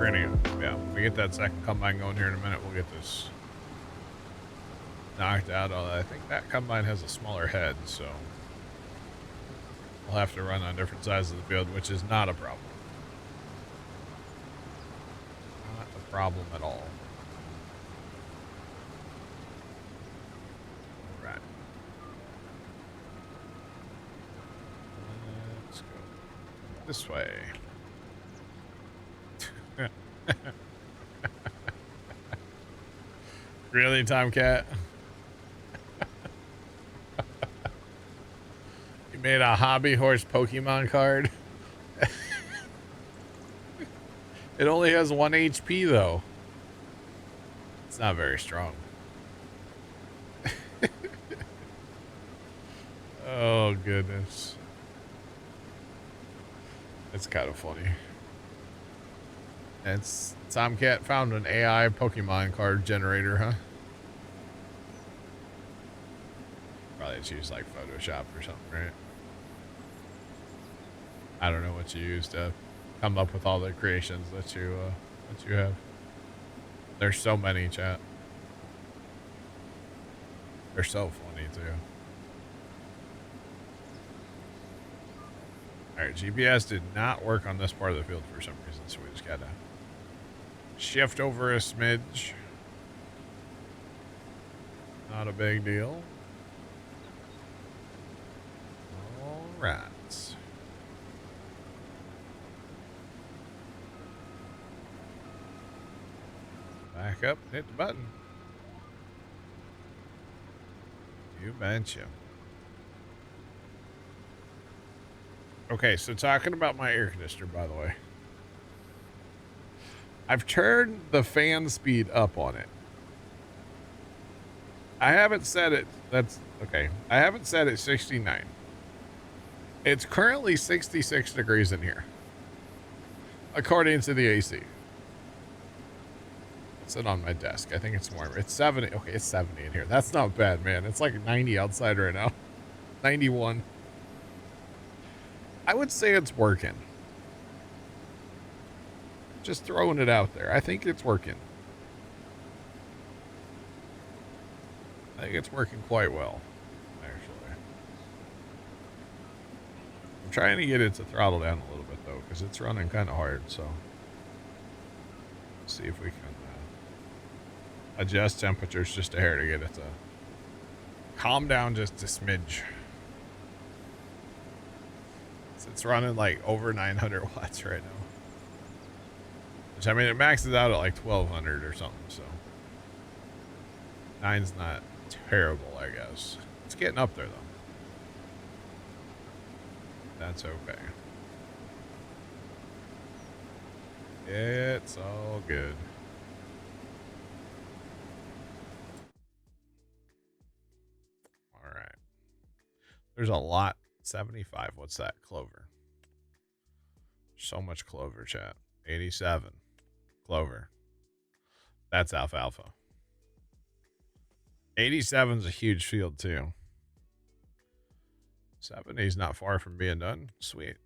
Yeah, when we get that second combine going here in a minute, we'll get this knocked out. I think that combine has a smaller head, so we'll have to run on different sides of the field, which is not a problem. Not a problem at all. All right. Let's go this way. Really, Tomcat? You made a hobby horse Pokemon card? It only has 1 HP, though. It's not very strong. Oh, goodness. It's kind of funny. It's Tomcat found an AI Pokemon card generator, huh? Probably just use like Photoshop or something, right? I don't know what you use to come up with all the creations that you have. There's so many, chat. They're so funny too. All right, GPS did not work on this part of the field for some reason, so we just gotta shift over a smidge. Not a big deal. All right. Back up, hit the button. You betcha. Okay, so talking about my air conditioner, by the way. I've turned the fan speed up on it. I haven't set it. That's okay. I haven't set it 69. It's currently 66 degrees in here, according to the AC. Sit on my desk. I think it's warmer. It's 70. Okay, it's 70 in here. That's not bad, man. It's like 90 outside right now. 91. I would say it's working. Just throwing it out there. I think it's working. I think it's working quite well, actually. I'm trying to get it to throttle down a little bit, though, because it's running kind of hard, so. Let's see if we can adjust temperatures just a hair to get it to calm down just a smidge. So it's running like over 900 watts right now. Which, I mean, it maxes out at like 1200 or something, so 9's not terrible, I guess. It's getting up there, though. That's okay. It's all good. All right. There's a lot. 75. What's that? Clover. So much clover, chat. 87. Clover. That's alfalfa. 87's a huge field, too. 70's not far from being done. Sweet.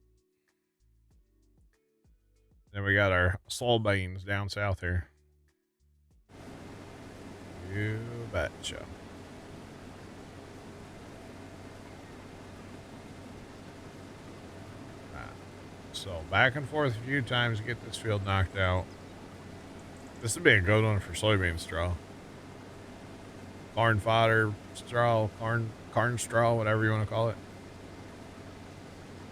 Then we got our soybeans down south here. You betcha. Right. So back and forth a few times to get this field knocked out. This would be a good one for soybean straw. Corn fodder, straw, corn straw, whatever you want to call it.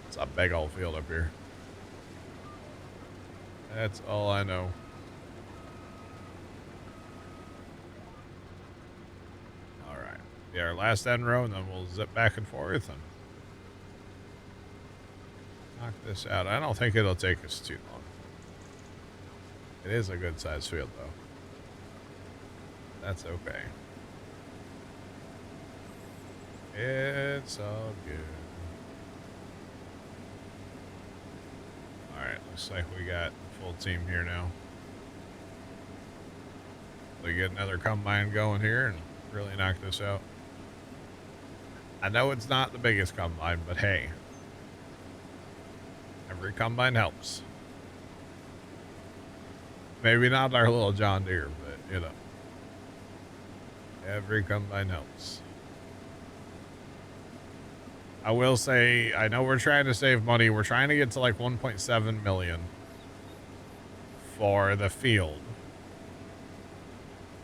It's a big old field up here. That's all I know. All right. Yeah, our last end row, and then we'll zip back and forth and knock this out. I don't think it'll take us too long. It is a good sized field, though. That's okay. It's all good. Alright, looks like we got a full team here now. We get another combine going here and really knock this out. I know it's not the biggest combine, but hey, every combine helps. Maybe not our little John Deere, but you know, every combine helps. I will say, I know we're trying to save money. We're trying to get to like 1.7 million for the field.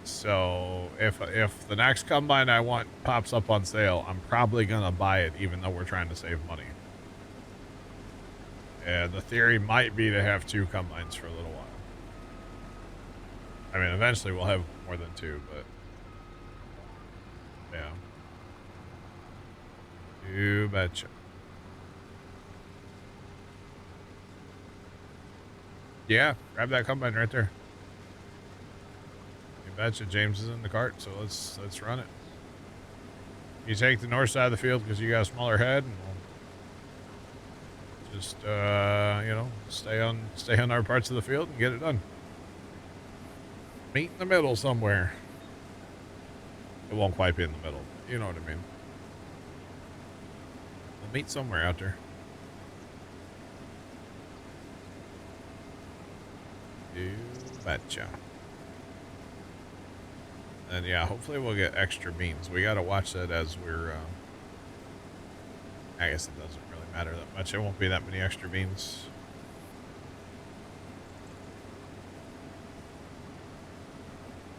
So if the next combine I want pops up on sale, I'm probably gonna buy it, even though we're trying to save money. And the theory might be to have 2 combines for a little while. I mean, eventually we'll have more than 2, but yeah. You betcha. Yeah, grab that combine right there. You betcha. James is in the cart, so let's run it. You take the north side of the field because you got a smaller head, and we'll just you know, stay on our parts of the field and get it done. Meet in the middle somewhere. It won't quite be in the middle, but you know what I mean. We'll meet somewhere out there. You betcha. And yeah, hopefully we'll get extra beans. We got to watch that as we're, I guess it doesn't really matter that much. It won't be that many extra beans.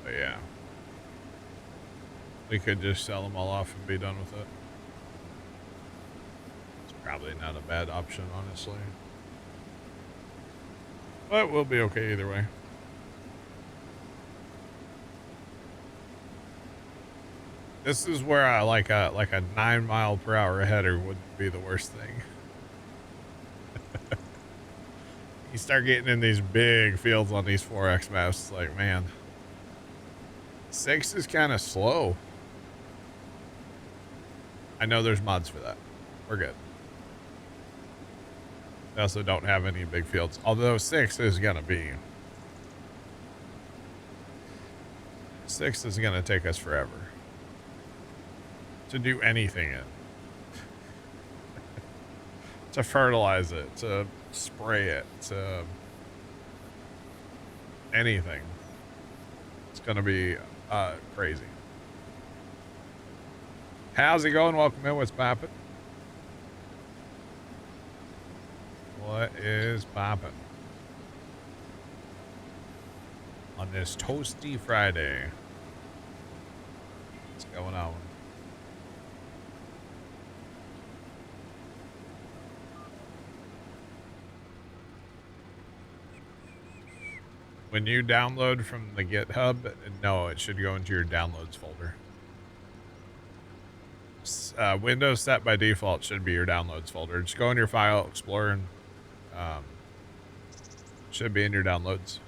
But yeah. We could just sell them all off and be done with it. It's probably not a bad option, honestly. But we'll be okay either way. This is where I like a 9 mile per hour header wouldn't be the worst thing. You start getting in these big fields on these 4X maps, it's like, man, 6 is kind of slow. I know there's mods for that. We're good. We also don't have any big fields, although 6 is gonna be. 6 is gonna take us forever to do anything in. To fertilize it, to spray it, to anything. It's gonna be crazy. How's it going? Welcome in. What's poppin'? What is poppin'? On this toasty Friday. What's going on? When you download from the GitHub, no, it should go into your downloads folder. Windows set by default should be your downloads folder. Just go in your file explorer and should be in your downloads.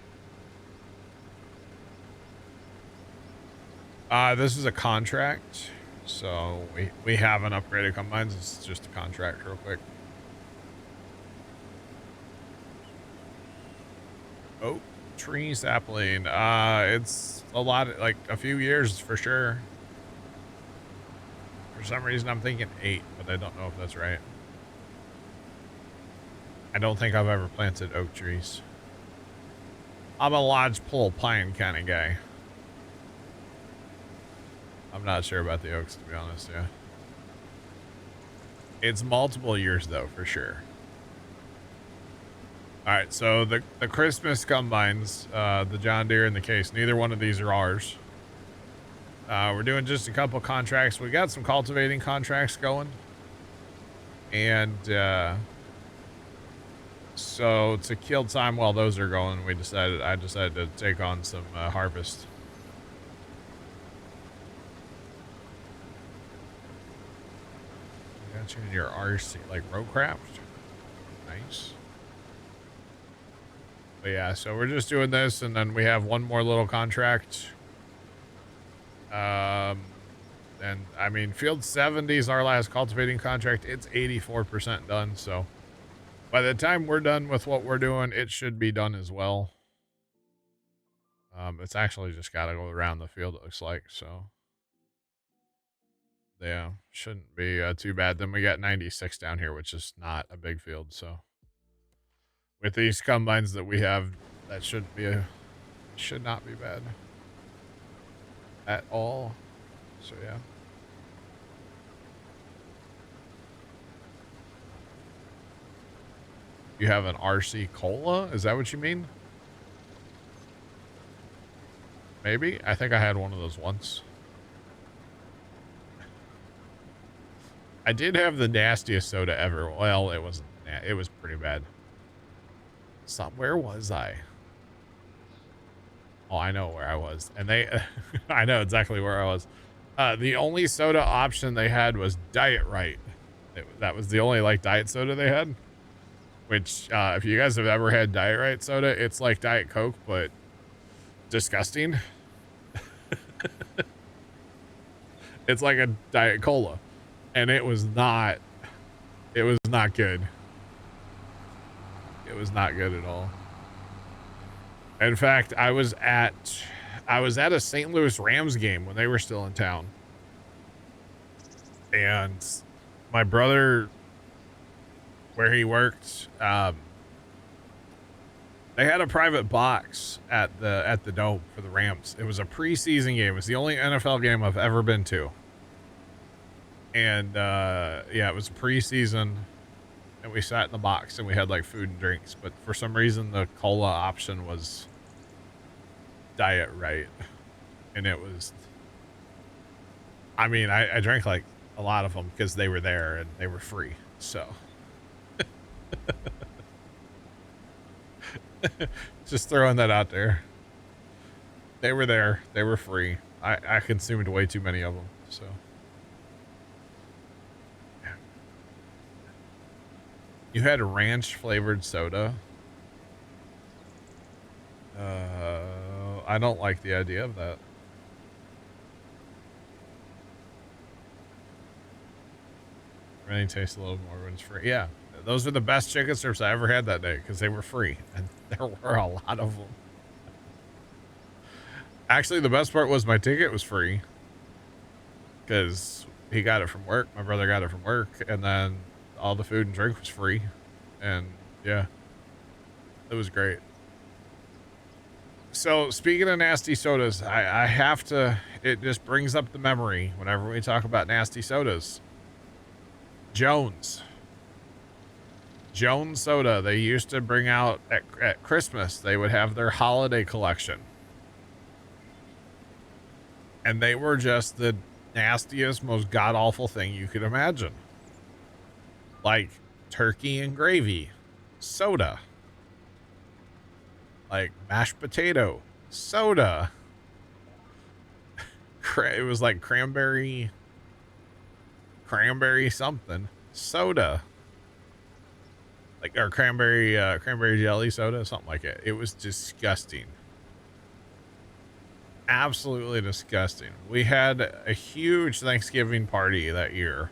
This is a contract, so we haven't upgraded combines. It's just a contract real quick. Oh, tree sapling. It's a lot, like a few years for sure. For some reason, I'm thinking 8, but I don't know if that's right. I don't think I've ever planted oak trees. I'm a lodgepole pine kind of guy. I'm not sure about the oaks, to be honest, yeah. It's multiple years, though, for sure. All right, so the Christmas combines, the John Deere and the Case, neither one of these are ours. We're doing just a couple contracts. We got some cultivating contracts going. And so to kill time while those are going, I decided to take on some harvest. Got you in your RC, like Rowcraft. Nice. But yeah, so we're just doing this, and then we have one more little contract. And I mean, field 70 is our last cultivating contract. It's 84% done, so by the time we're done with what we're doing, it should be done as well. It's actually just got to go around the field, it looks like, so yeah, shouldn't be too bad. Then we got 96 down here, which is not a big field, so with these combines that we have, that shouldn't be Should not be bad at all. So yeah. You have an RC Cola? Is that what you mean? Maybe. I think I had one of those once. I did have the nastiest soda ever. Well, it wasn't. It was pretty bad. So where was I? Oh, I know where I was. And they, I know exactly where I was. The only soda option they had was Diet Right. That was the only like diet soda they had. Which, if you guys have ever had Diet Right soda, it's like Diet Coke, but disgusting. It's like a Diet Cola. And it was not good. It was not good at all. In fact, I was at a St. Louis Rams game when they were still in town. And my brother, where he worked, they had a private box at the Dome for the Rams. It was a preseason game. It was the only NFL game I've ever been to. And yeah, it was preseason, and we sat in the box and we had like food and drinks. But for some reason, the cola option was Diet Right, and it was. I mean, I drank like a lot of them because they were there and they were free. So. Just throwing that out there. They were there. They were free. I consumed way too many of them. So. You had a ranch flavored soda. I don't like the idea of that. Really tastes a little more when it's free. Yeah, those are the best chicken strips I ever had that day because they were free, and there were a lot of them. Actually, the best part was my ticket was free because he got it from work. My brother got it from work, and then all the food and drink was free. And yeah, it was great. So speaking of nasty sodas, I have to, it just brings up the memory whenever we talk about nasty sodas. Jones soda, they used to bring out at Christmas. They would have their holiday collection. And they were just the nastiest, most god-awful thing you could imagine. Like turkey and gravy soda. Like mashed potato soda. It was like cranberry something soda. Like, or cranberry jelly soda, something like it. It was disgusting. Absolutely disgusting. We had a huge Thanksgiving party that year.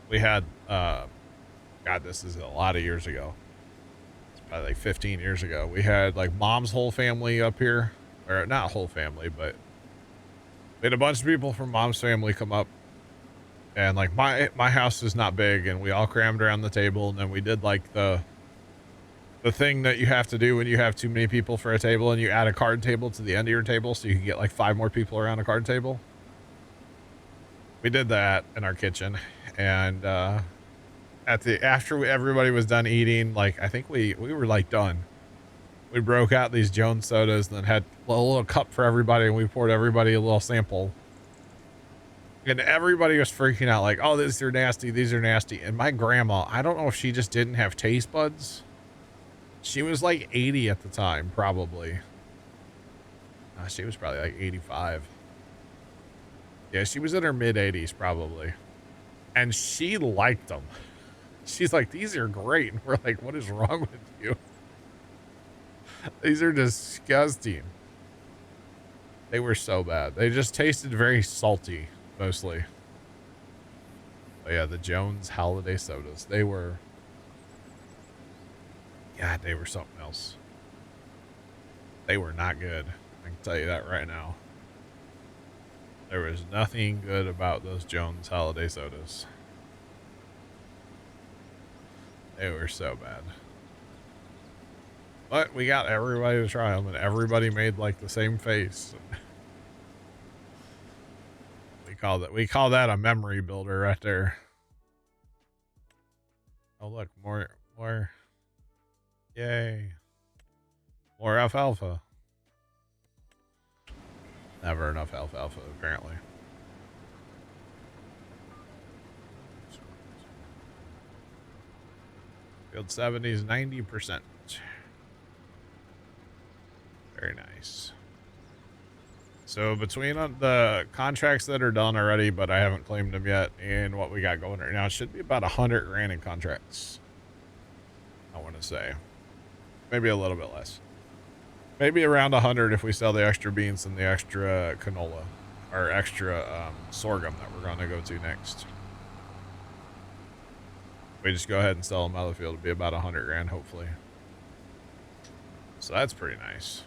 We had, God, this is a lot of years ago. It's probably like 15 years ago. We had like mom's whole family up here, or not whole family, but we had a bunch of people from mom's family come up. And like my house is not big, and we all crammed around the table, and then we did like the thing that you have to do when you have too many people for a table, and you add a card table to the end of your table so you can get like 5 more people around a card table. We did that in our kitchen, and after everybody was done eating, like I think we were like done. We broke out these Jones sodas, and then had a little cup for everybody, and we poured everybody a little sample. And everybody was freaking out like, oh, these are nasty. These are nasty. And my grandma, I don't know if she just didn't have taste buds. She was like 80 at the time, probably. She was probably like 85. Yeah, she was in her mid 80s, probably. And she liked them. She's like, these are great. And we're like, what is wrong with you? These are disgusting. They were so bad. They just tasted very salty. Mostly. But yeah, the Jones holiday sodas. They were. God, they were something else. They were not good. I can tell you that right now. There was nothing good about those Jones holiday sodas. They were so bad. But we got everybody to try them, and everybody made like the same face. We call that a memory builder right there. Oh look, more. Yay. More alfalfa. Never enough alfalfa, apparently. Field 70s, 90%. Very nice. So between the contracts that are done already, but I haven't claimed them yet, and what we got going right now, it should be about 100 grand in contracts. I want to say. Maybe a little bit less. Maybe around 100 if we sell the extra beans and the extra canola. Or extra sorghum that we're going to go to next. We just go ahead and sell them out of the field. It'll be about 100 grand, hopefully. So that's pretty nice.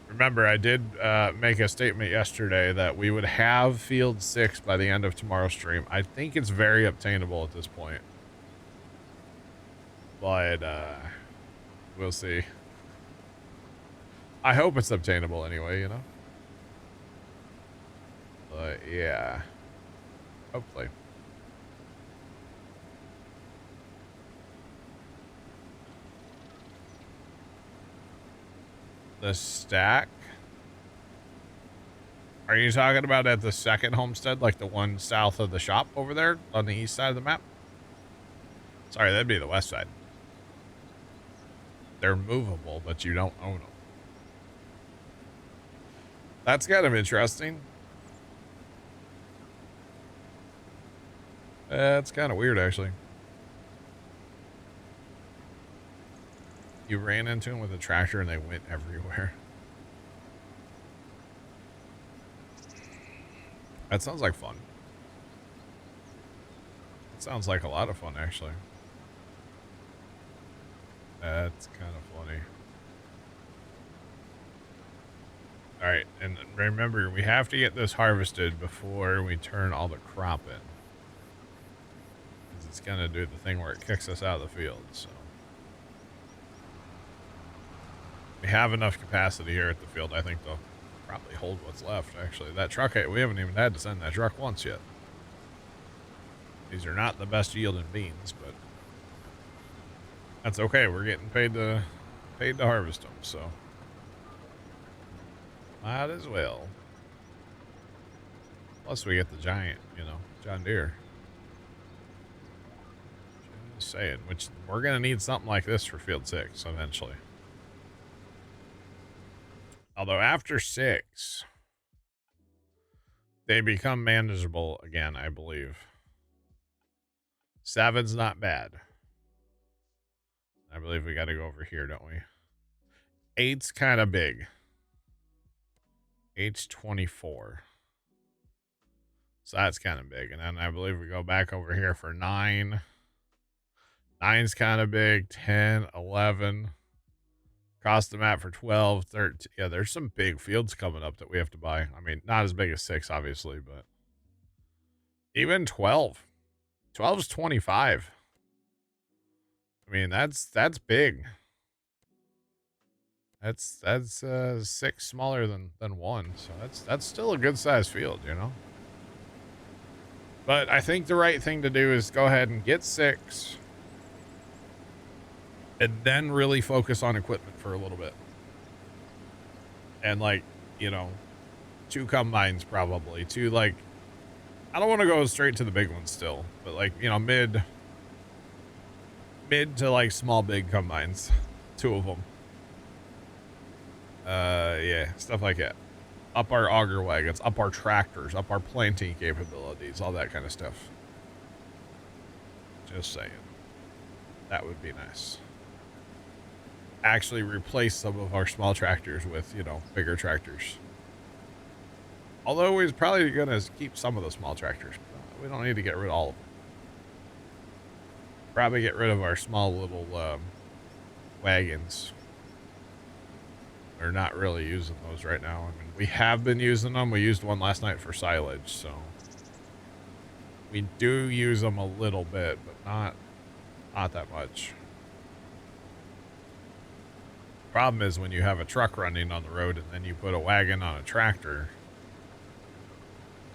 Remember, I did make a statement yesterday that we would have field 6 by the end of tomorrow's stream. I think it's very obtainable at this point. But we'll see. I hope it's obtainable anyway, you know? But yeah. Hopefully. The stack? Are you talking about at the second homestead, like the one south of the shop over there on the east side of the map? Sorry, that'd be the west side. They're movable, but you don't own them. That's kind of interesting. That's kind of weird, actually. You ran into them with a tractor and they went everywhere. That sounds like fun. It sounds like a lot of fun, actually. That's kind of funny. All right, and remember, we have to get this harvested before we turn all the crop in. Because it's going to do the thing where it kicks us out of the field, so. We have enough capacity here at the field. I think they'll probably hold what's left, actually. That truck, we haven't even had to send that truck once yet. These are not the best yielding beans, but that's okay. We're getting paid to harvest them, so might as well. Plus we get the giant, you know, John Deere. Just saying, which we're going to need something like this for field 6 eventually. Although after 6, they become manageable again, I believe. 7's not bad. I believe we got to go over here, don't we? 8's kind of big. 8's 24. So that's kind of big. And then I believe we go back over here for 9. 9's kind of big. 10, 11. Cross the map for 12, 13. Yeah, there's some big fields coming up that we have to buy. I mean, not as big as 6, obviously, but even 12. 12's 25. I mean, that's big. That's 6 smaller than 1. So that's still a good sized field, you know? But I think the right thing to do is go ahead and get 6. And then really focus on equipment for a little bit. And like, you know, 2 combines probably. 2 like, I don't want to go straight to the big ones still. But like, you know, mid to like small big combines. 2 of them. Yeah, stuff like that. Up our auger wagons, up our tractors, up our planting capabilities, all that kind of stuff. Just saying. That would be nice. Actually replace some of our small tractors with, you know, bigger tractors. Although we're probably going to keep some of the small tractors. We don't need to get rid of all of them. Probably get rid of our small little wagons. We're not really using those right now. I mean, we have been using them. We used one last night for silage, so we do use them a little bit, but not that much. Problem is when you have a truck running on the road and then you put a wagon on a tractor,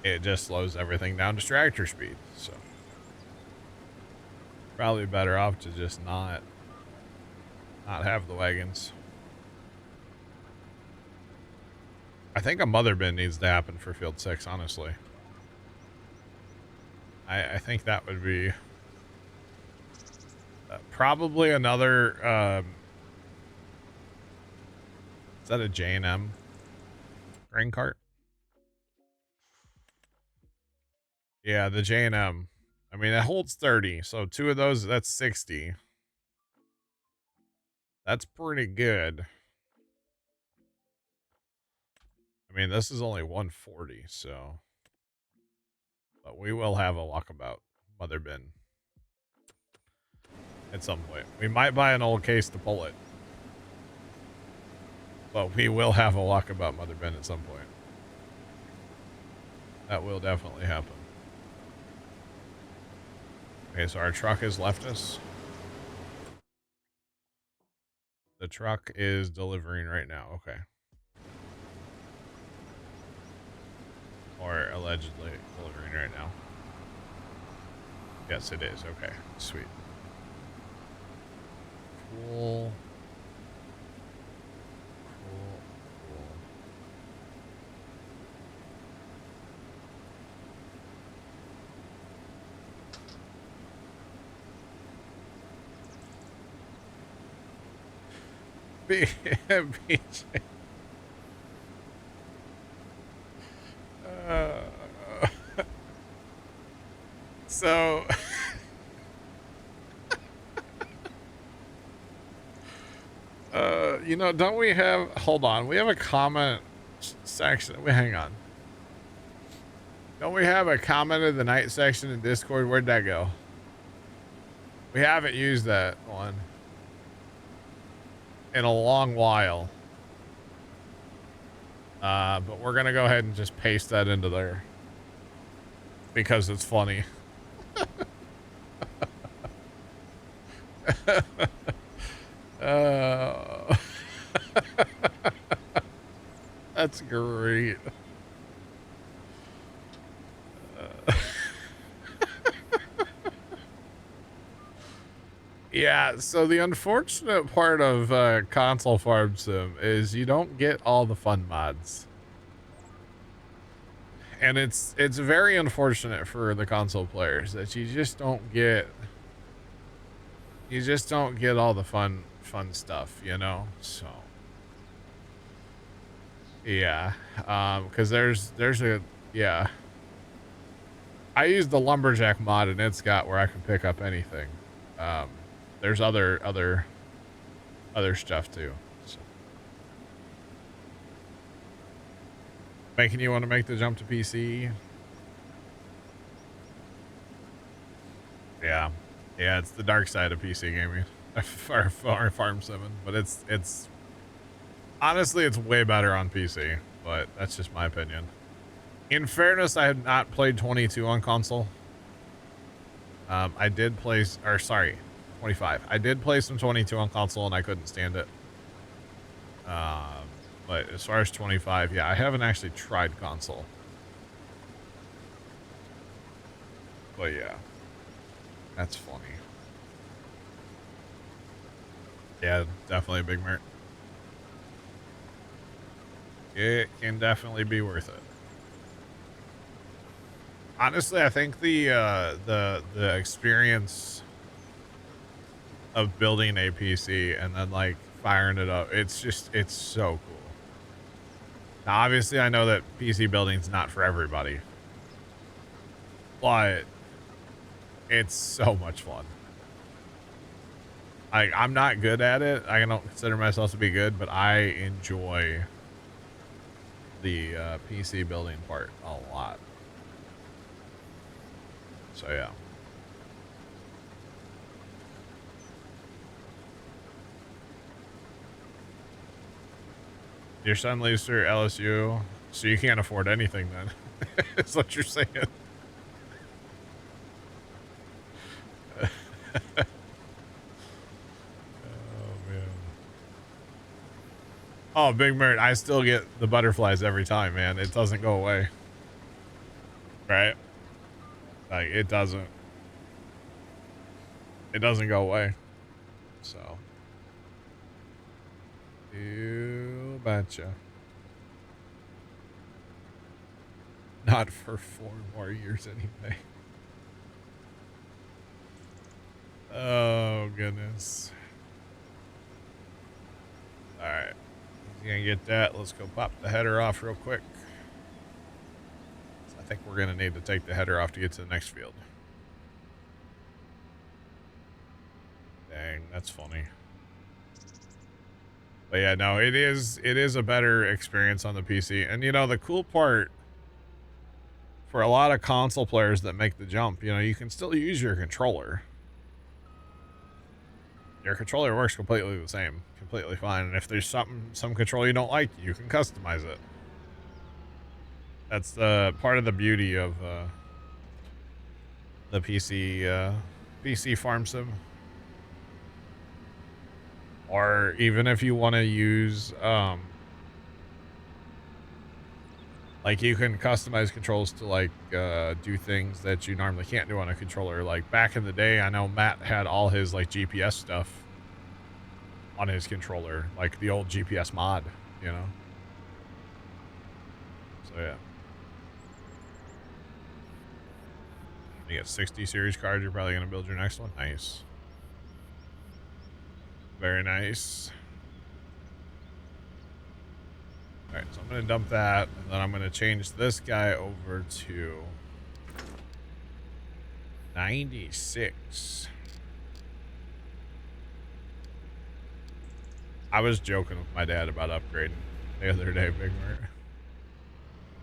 it just slows everything down to tractor speed. So probably better off to just not have the wagons. I think a mother bin needs to happen for Field 6, honestly. I think that would be probably another, is that a J&M grain cart? Yeah, the J&M. I mean, it holds 30, so 2 of those, that's 60. That's pretty good. I mean, this is only 140, so... But we will have a walkabout mother bin at some point. We might buy an old case to pull it. But we will have a walkabout mother bin at some point. That will definitely happen. Okay, so our truck has left us. The truck is delivering right now. Okay. Or allegedly delivering right now. Yes, it is. Okay, sweet. Cool. BJ. So you know, don't we have, hold on, we have a comment section. Hang on. Don't we have a comment of the night section in Discord? Where'd that go? We haven't used that one in a long while. But we're going to go ahead and just paste that into there because it's funny. That's great. Yeah, so the unfortunate part of console farm sim is you don't get all the fun mods. And it's very unfortunate for the console players that you just don't get all the fun stuff, you know? So yeah, because there's a, yeah, I used the lumberjack mod and it's got where I can pick up anything. There's other stuff too. So. Making you want to make the jump to PC? Yeah, it's the dark side of PC gaming, Farm 7. But it's honestly it's way better on PC. But that's just my opinion. In fairness, I had not played 22 on console. I did play, or sorry, 25. I did play some 22 on console and I couldn't stand it. But as far as 25, yeah, I haven't actually tried console. But yeah, that's funny. Yeah, definitely a big merit. It can definitely be worth it. Honestly, I think the experience of building a PC and then like firing it up, it's so cool. Now, obviously, I know that PC building's not for everybody, but it's so much fun. I'm not good at it. I don't consider myself to be good, but I enjoy the PC building part a lot. So yeah. Your son leaves through LSU, so you can't afford anything then. That's what you're saying. Oh, man. Oh, Big Mert, I still get the butterflies every time, man. It doesn't go away. Right? Like, it doesn't go away. So. You betcha. Not for 4 more years anyway. Oh, goodness. Alright. He's gonna get that. Let's go pop the header off real quick. I think we're gonna need to take the header off to get to the next field. Dang, that's funny. But yeah, no, it is a better experience on the PC. And you know, the cool part for a lot of console players that make the jump, you know, you can still use your controller. Your controller works completely the same, completely fine. And if there's some control you don't like, you can customize it. That's the part of the beauty of the PC farm sim. Or even if you want to use like you can customize controls to like do things that you normally can't do on a controller. Like back in the day, I know Matt had all his like GPS stuff on his controller, like the old GPS mod, you know. So yeah. You get 60 series cards, you're probably gonna build your next one. Nice. Very nice. All right, so I'm gonna dump that, and then I'm gonna change this guy over to 96. I was joking with my dad about upgrading the other day, Big Mert.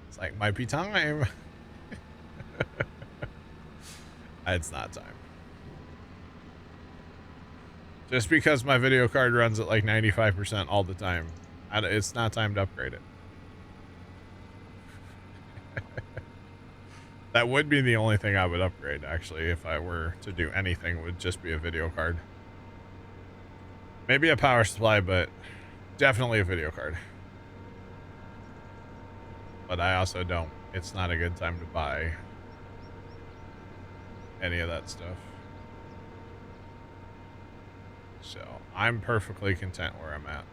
It's like, might be time. It's not time. Just because my video card runs at like 95% all the time, it's not time to upgrade it. That would be the only thing I would upgrade, actually, if I were to do anything, would just be a video card. Maybe a power supply, but definitely a video card. But I also don't. It's not a good time to buy any of that stuff. So I'm perfectly content where I'm at.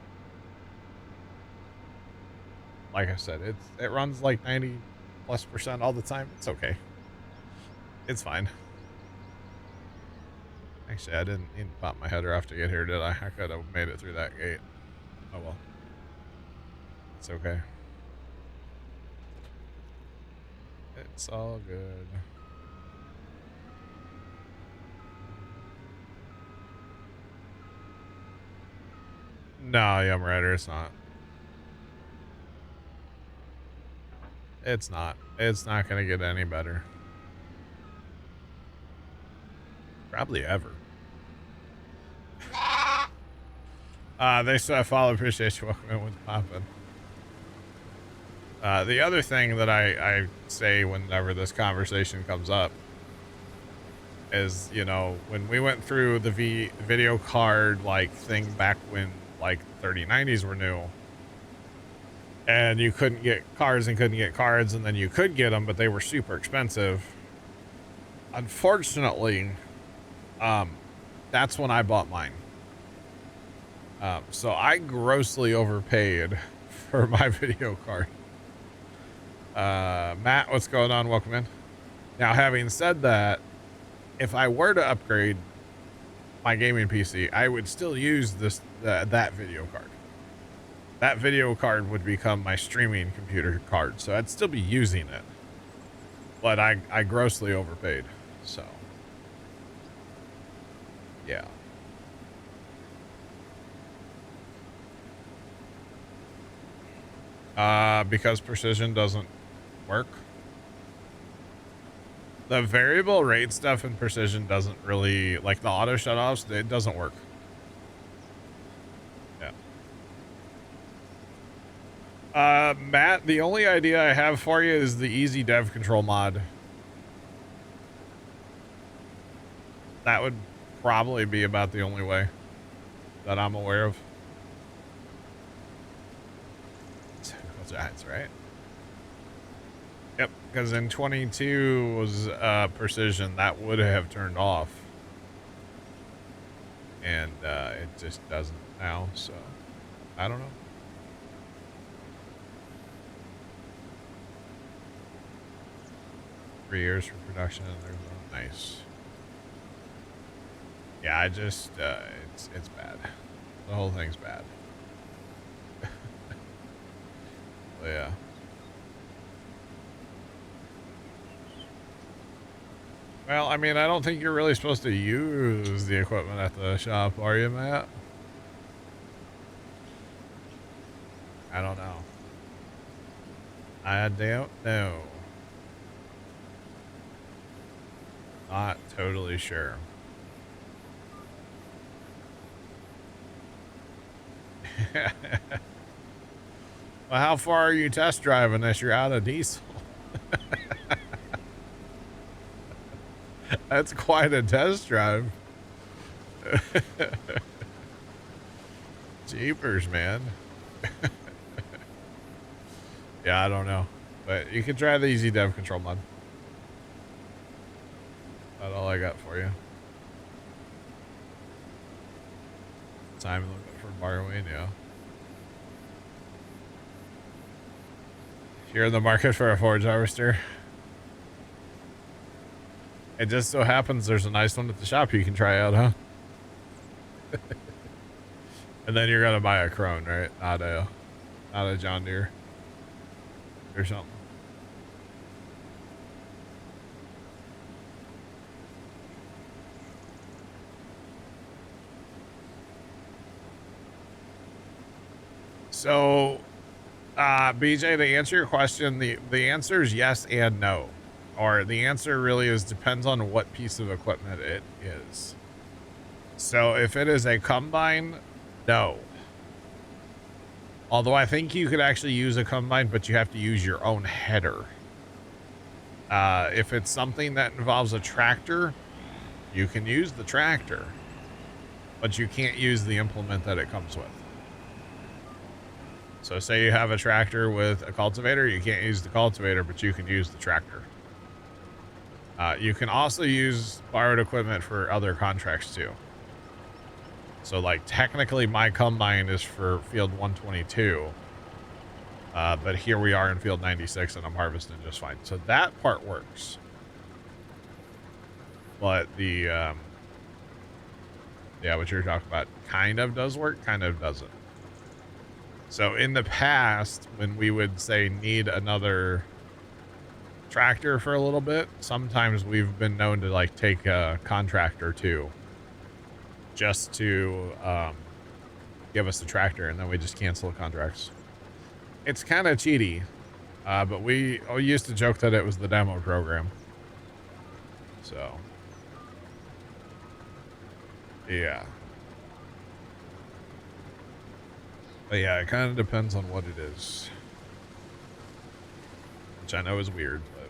Like I said, it runs like 90+% all the time. It's okay. It's fine. Actually, I didn't even pop my header off to get here, did I? I could have made it through that gate. Oh well. It's okay. It's all good. No, Yum Rider, it's not. It's not. It's not gonna get any better. Probably ever. Thanks for that follow. Appreciate you. Welcome in with poppin'. The other thing that I say whenever this conversation comes up is, you know, when we went through the video card like thing back when like 3090s were new, and you couldn't get cards and couldn't get cards, and then you could get them, but they were super expensive. Unfortunately, that's when I bought mine. So I grossly overpaid for my video card. Matt, what's going on? Welcome in. Now, having said that, if I were to upgrade my gaming PC, I would still use that video card. That video card would become my streaming computer card, so I'd still be using it. But I grossly overpaid, so yeah. Because precision doesn't work. The variable rate stuff in precision doesn't really, like the auto shutoffs, it doesn't work. Yeah. Matt, the only idea I have for you is the easy dev control mod. That would probably be about the only way that I'm aware of. sides, right? Yep, because in 22 was precision, that would have turned off. And it just doesn't now, so I don't know. Three years for production, and there's nice. Yeah, I just it's bad. The whole thing's bad. Yeah. Well, I mean, I don't think you're really supposed to use the equipment at the shop, are you, Matt? I don't know. I don't know. Not totally sure. Well, how far are you test driving as you're out of diesel? That's quite a test drive. Jeepers, man. Yeah, I don't know. But you can try the easy dev control mod. That's all I got for you. Time limit for borrowing, yeah. You're in the market for a forage harvester. It just so happens there's a nice one at the shop you can try out, huh? And then you're gonna buy a Crone, right? Not a John Deere or something. So, BJ, to answer your question, the answer is yes and no. Or the answer really is depends on what piece of equipment it is. So if it is a combine, no. Although I think you could actually use a combine, but you have to use your own header. If it's something that involves a tractor, you can use the tractor, but you can't use the implement that it comes with. So say you have a tractor with a cultivator, you can't use the cultivator, but you can use the tractor. You can also use borrowed equipment for other contracts too. So like technically my combine is for field 122, but here we are in field 96 and I'm harvesting just fine. So that part works. But the, yeah, what you're talking about kind of does work, kind of doesn't. So in the past, when we would say need another tractor for a little bit, sometimes we've been known to like take a contract or two just to give us the tractor, and then we just cancel the contracts. It's kind of cheaty, but we used to joke that it was the demo program. So yeah. But yeah, it kind of depends on what it is. Which I know is weird, but...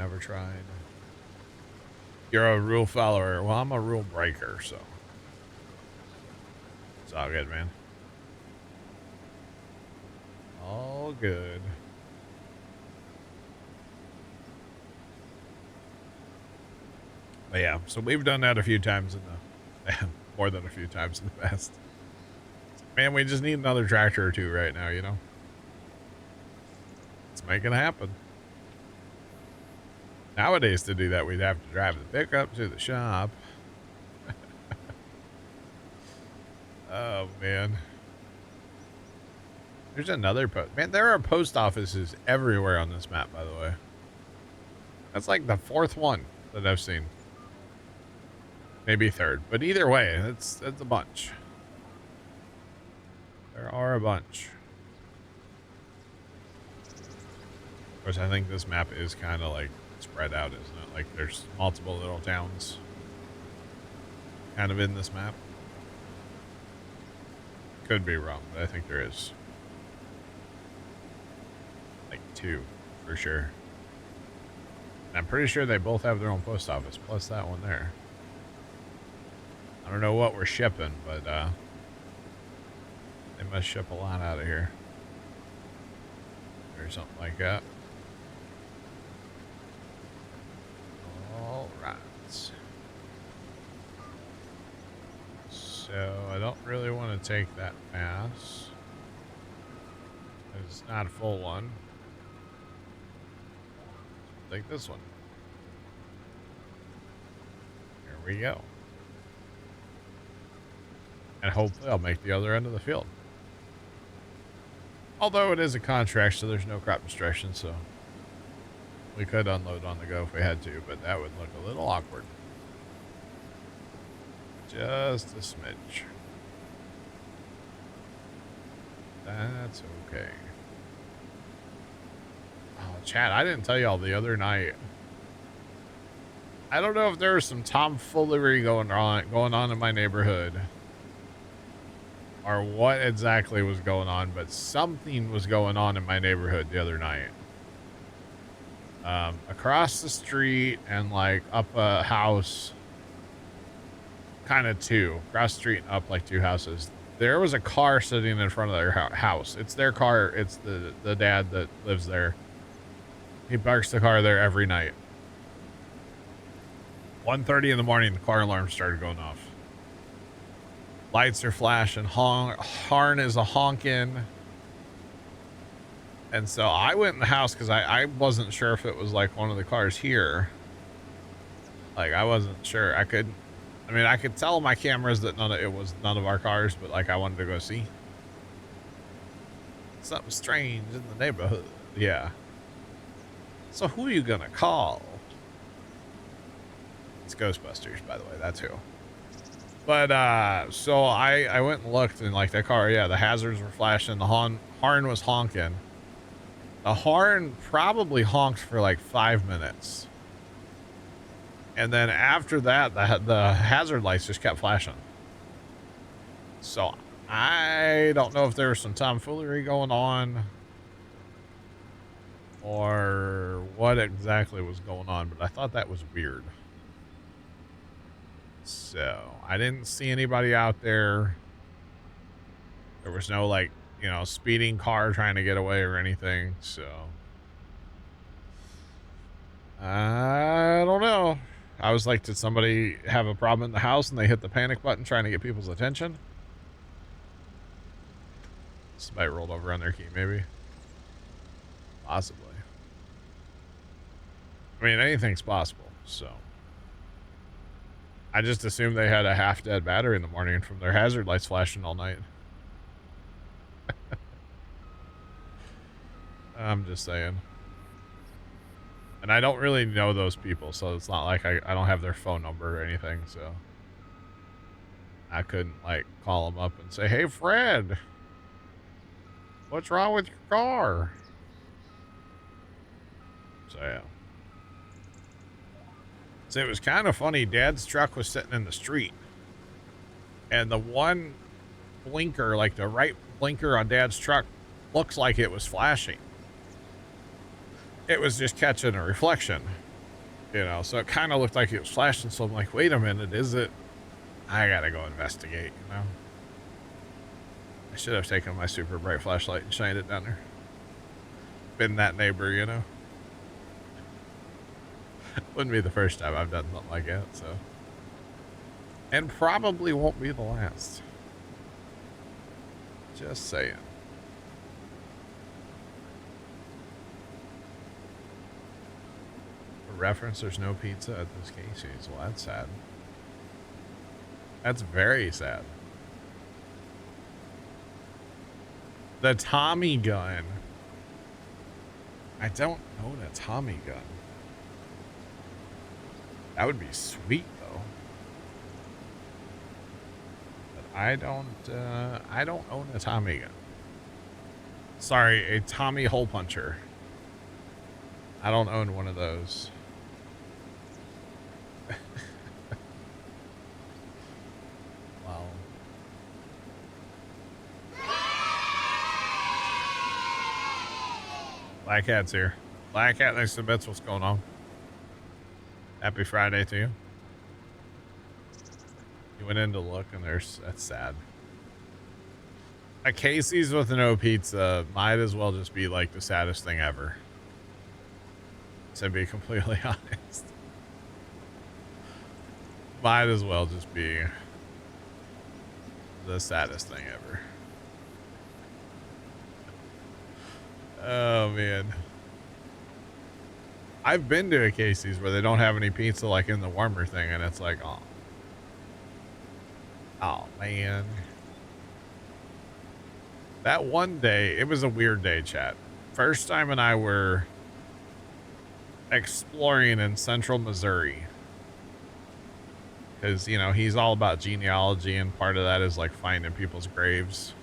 Never tried. You're a rule follower. Well, I'm a rule breaker, so... It's all good, man. All good. But yeah, so we've done that a few times in the... more than a few times in the past. Man, we just need another tractor or two right now, you know? Let's make it happen. Nowadays, to do that, we'd have to drive the pickup to the shop. Oh, man. There's another post. Man, there are post offices everywhere on this map, by the way. That's like the fourth one that I've seen. Maybe third. But either way, it's a bunch. There are a bunch. Of course, I think this map is kind of like spread out, isn't it? Like there's multiple little towns kind of in this map. Could be wrong, but I think there is. Like 2, for sure. And I'm pretty sure they both have their own post office, plus that one there. I don't know what we're shipping, but they must ship a lot out of here. Or something like that. All right. So I don't really want to take that pass. It's not a full one. Take this one. Here we go. And hopefully I'll make the other end of the field. Although it is a contract, so there's no crop destruction, so we could unload on the go if we had to, but that would look a little awkward. Just a smidge. That's okay. Oh, Chad, I didn't tell y'all the other night. I don't know if there was some tomfoolery going on in my neighborhood, or what exactly was going on, but something was going on in my neighborhood the other night. Across the street and like up a house, kind of two, across the street and up like two houses. There was a car sitting in front of their house. It's their car. It's the dad that lives there. He parks the car there every night. 1:30 in the morning, the car alarm started going off. Lights are flashing. Horn is a honking. And so I went in the house because I wasn't sure if it was like one of the cars here. Like, I wasn't sure. I could tell my cameras that it was none of our cars, but like I wanted to go see. Something strange in the neighborhood. Yeah. So who are you gonna call? It's Ghostbusters, by the way. That's who. But so I went and looked, and like that car, yeah, the hazards were flashing. The horn was honking. The horn probably honked for like 5 minutes. And then after that, the hazard lights just kept flashing. So I don't know if there was some tomfoolery going on or what exactly was going on, but I thought that was weird. So I didn't see anybody out there. There was no like, speeding car trying to get away or anything. So I don't know. I was like, did somebody have a problem in the house and they hit the panic button trying to get people's attention? Somebody rolled over on their key, maybe. Possibly. I mean, anything's possible, so. I just assumed they had a half-dead battery in the morning from their hazard lights flashing all night. I'm just saying. And I don't really know those people, so it's not like I don't have their phone number or anything, so. I couldn't, like, call them up and say, hey, Fred, what's wrong with your car? So, yeah. So it was kind of funny. Dad's truck was sitting in the street. And the one blinker, like the right blinker on Dad's truck, looks like it was flashing. It was just catching a reflection, so it kind of looked like it was flashing. So I'm like, wait a minute, is it? I gotta go investigate, I should have taken my super bright flashlight and shined it down there. Been that neighbor, Wouldn't be the first time I've done something like that, so. And probably won't be the last. Just saying. Reference, there's no pizza at this Casey's. Well, that's sad. That's very sad. The Tommy gun. I don't own a Tommy gun. That would be sweet, though. But I don't own a Tommy gun. Sorry, a Tommy hole puncher. I don't own one of those. Wow. Black Cat's here. Black Cat, thanks to bits. What's going on? Happy Friday to you. You went in to look and that's sad. A Casey's with no pizza might as well just be like the saddest thing ever. To be completely honest. Might as well just be the saddest thing ever. Oh man. I've been to a Casey's where they don't have any pizza like in the warmer thing, and it's like, oh man. That one day, it was a weird day, chat. First time and I were exploring in central Missouri. Because, you know, he's all about genealogy, and part of that is like finding people's graves.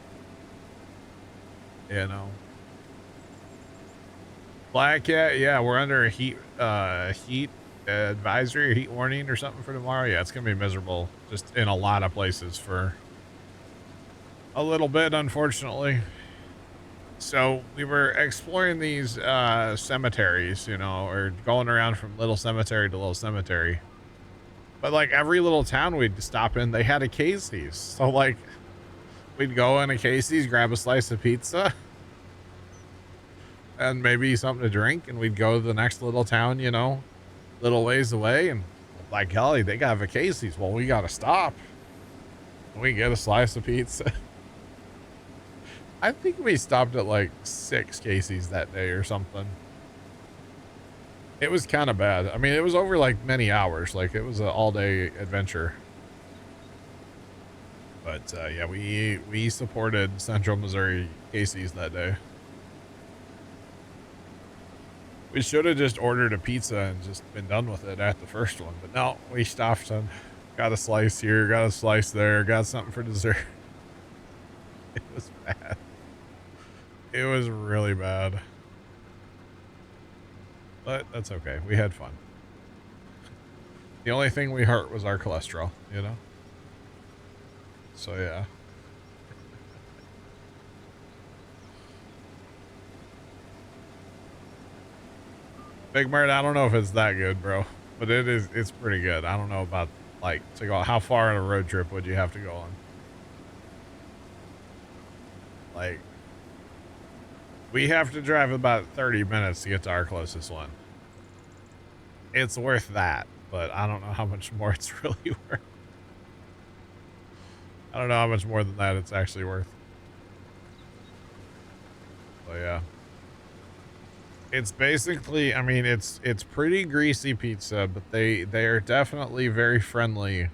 You know. Black Cat, yeah, we're under a heat advisory or heat warning or something for tomorrow. Yeah, it's gonna be miserable just in a lot of places for a little bit, unfortunately. So we were exploring these cemeteries, you know, or going around from little cemetery to little cemetery. But like every little town we'd stop in, they had a Casey's. So like we'd go in a Casey's, grab a slice of pizza and maybe something to drink, and we'd go to the next little town, you know, little ways away, and like, golly, they got a Casey's. Well, we gotta stop. We get a slice of pizza. I think we stopped at like 6 Casey's that day or something. It was kind of bad. I mean, it was over like many hours. Like it was an all-day adventure. But yeah, we supported Central Missouri Casey's that day. We should have just ordered a pizza and just been done with it at the first one. But no, we stopped and got a slice here, got a slice there, got something for dessert. It was bad. It was really bad. But that's okay. We had fun. The only thing we hurt was our cholesterol, you know? So yeah. Big Mert, I don't know if it's that good, bro, but it's pretty good. I don't know about like to go, how far on a road trip would you have to go on? Like we have to drive about 30 minutes to get to our closest one. It's worth that, but I don't know how much more it's really worth. I don't know how much more than that it's actually worth. So yeah. It's basically, I mean, it's pretty greasy pizza, but they are definitely very friendly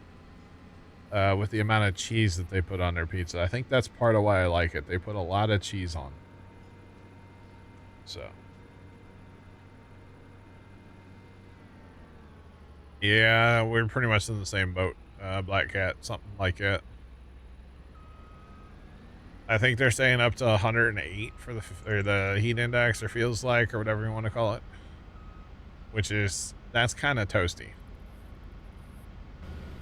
with the amount of cheese that they put on their pizza. I think that's part of why I like it. They put a lot of cheese on. So. Yeah, we're pretty much in the same boat. Black Cat, something like that. I think they're saying up to 108 for the heat index, or feels like, or whatever you want to call it. Which is, that's kind of toasty.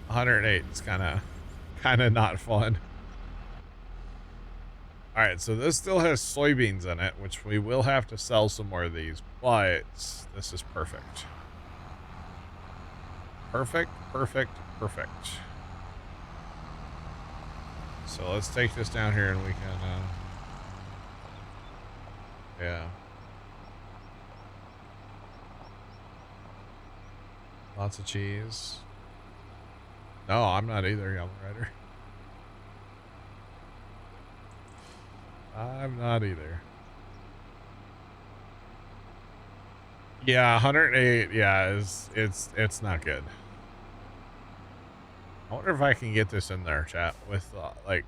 108 is kind of not fun. All right, so this still has soybeans in it, which we will have to sell some more of these, but this is perfect. Perfect, perfect, perfect. So let's take this down here and we can, yeah. Lots of cheese. No, I'm not either, Young Rider. I'm not either. Yeah, 108, yeah, it's not good. I wonder if I can get this in there, chat, with, like...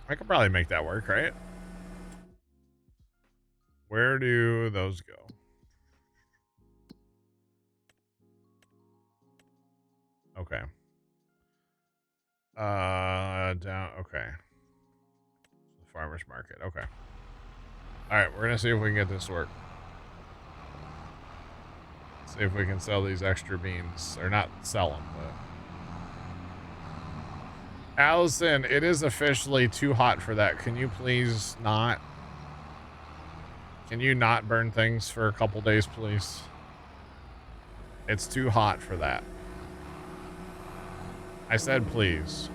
I could probably make that work, right? Where do those go? Okay. Down, okay. The farmer's market, okay. Alright, we're gonna see if we can get this to work. See if we can sell these extra beans, or not sell them, but... Allison, it is officially too hot for that. Can you please not? Can you not burn things for a couple days, please? It's too hot for that. I said please.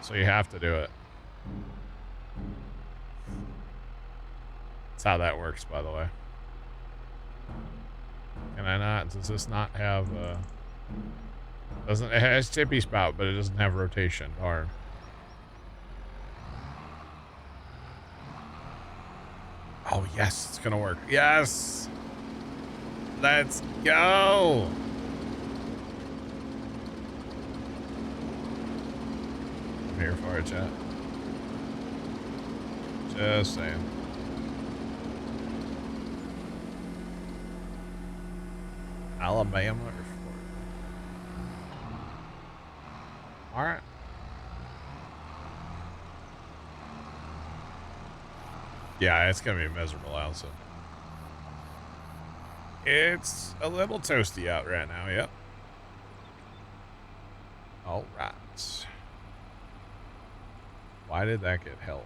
So you have to do it. That's how that works, by the way. Can I not? Does this not have doesn't it has tippy spout, but it doesn't have rotation. Darn. Oh yes, it's gonna work. Yes. Let's go. I'm here for it, chat. Just saying. Alabama or Florida? All right. Yeah, it's gonna be miserable outside. It's a little toasty out right now. Yep. All right. Why did that get held?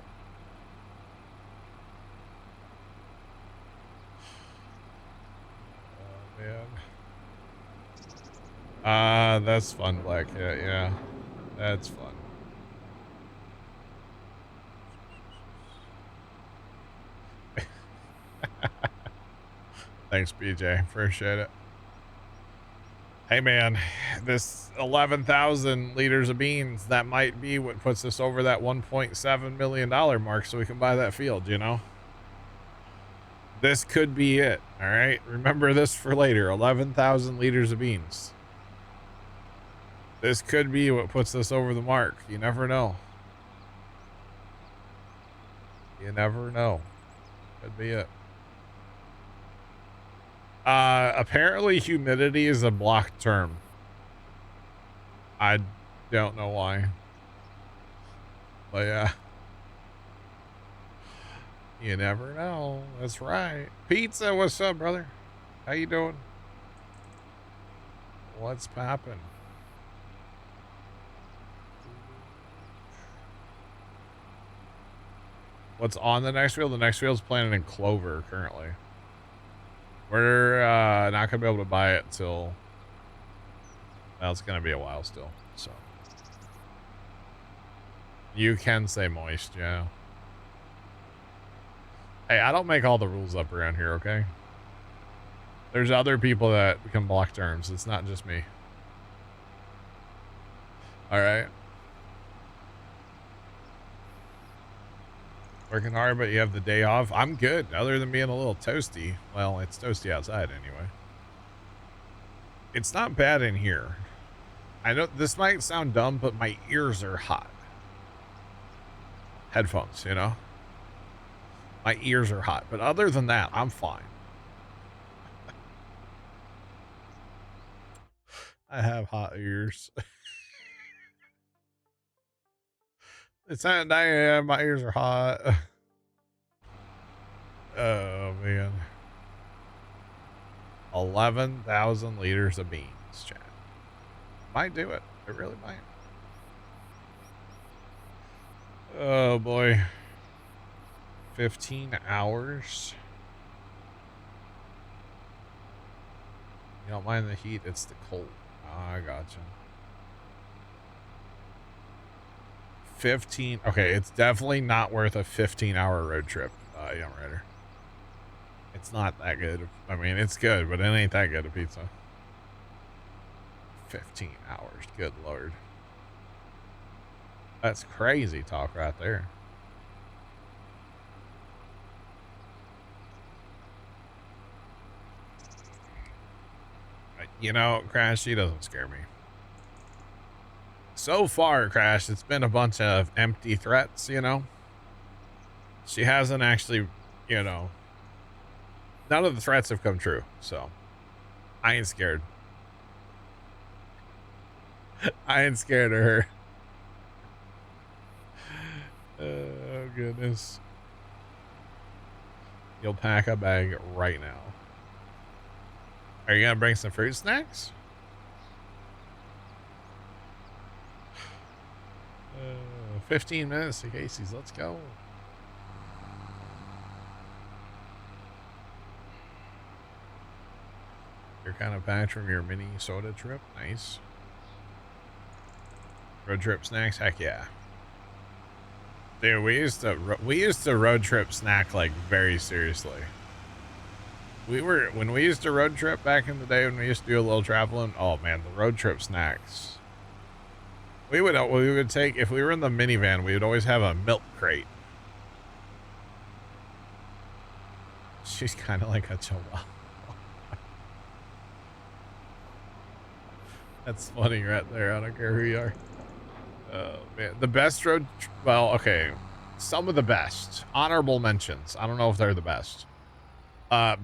Oh man. That's fun, Black Cat. Yeah, that's fun. Thanks, BJ. Appreciate it. Hey, man, this 11,000 liters of beans, that might be what puts us over that $1.7 million mark so we can buy that field, you know? This could be it, all right? Remember this for later, 11,000 liters of beans. This could be what puts us over the mark. You never know. You never know. Could be it. Apparently humidity is a blocked term. I don't know why. But yeah. You never know. That's right. Pizza, what's up, brother? How you doing? What's poppin'? What's on the next field? The next field's planted in clover currently. We're not gonna be able to buy it till, well, it's gonna be a while still, so. You can say moist, yeah. Hey, I don't make all the rules up around here, okay? There's other people that can block terms. It's not just me. All right. Working hard, but you have the day off. I'm good, other than being a little toasty. Well, it's toasty outside anyway. It's not bad in here. I know this might sound dumb, but my ears are hot. Headphones, you know? My ears are hot, but other than that, I'm fine. I have hot ears. It's not 9 a.m. My ears are hot. Oh, man. 11,000 liters of beans, chat. Might do it. It really might. Oh, boy. 15 hours. You don't mind the heat, it's the cold. Oh, I gotcha. 15. Okay, it's definitely not worth a 15-hour road trip, Young Rider. It's not that good. I mean, it's good, but it ain't that good a pizza. 15 hours. Good Lord. That's crazy talk right there. You know, Crash, she doesn't scare me. So far, Crash, it's been a bunch of empty threats, you know? She hasn't actually, you know, none of the threats have come true, so I ain't scared. I ain't scared of her. Oh, goodness. You'll pack a bag right now. Are you gonna bring some fruit snacks? 15 minutes to Casey's. Let's go. You're kind of packed from your mini soda trip. Nice. Road trip snacks? Heck yeah. Dude, we used to road trip snack like very seriously. When we used to road trip back in the day when we used to do a little traveling, oh man, the road trip snacks. We would take, if we were in the minivan, we would always have a milk crate. She's kind of like a chihuahua. That's funny right there. I don't care who you are. Oh man, the best well, okay, some of the best honorable mentions. I don't know if they're the best.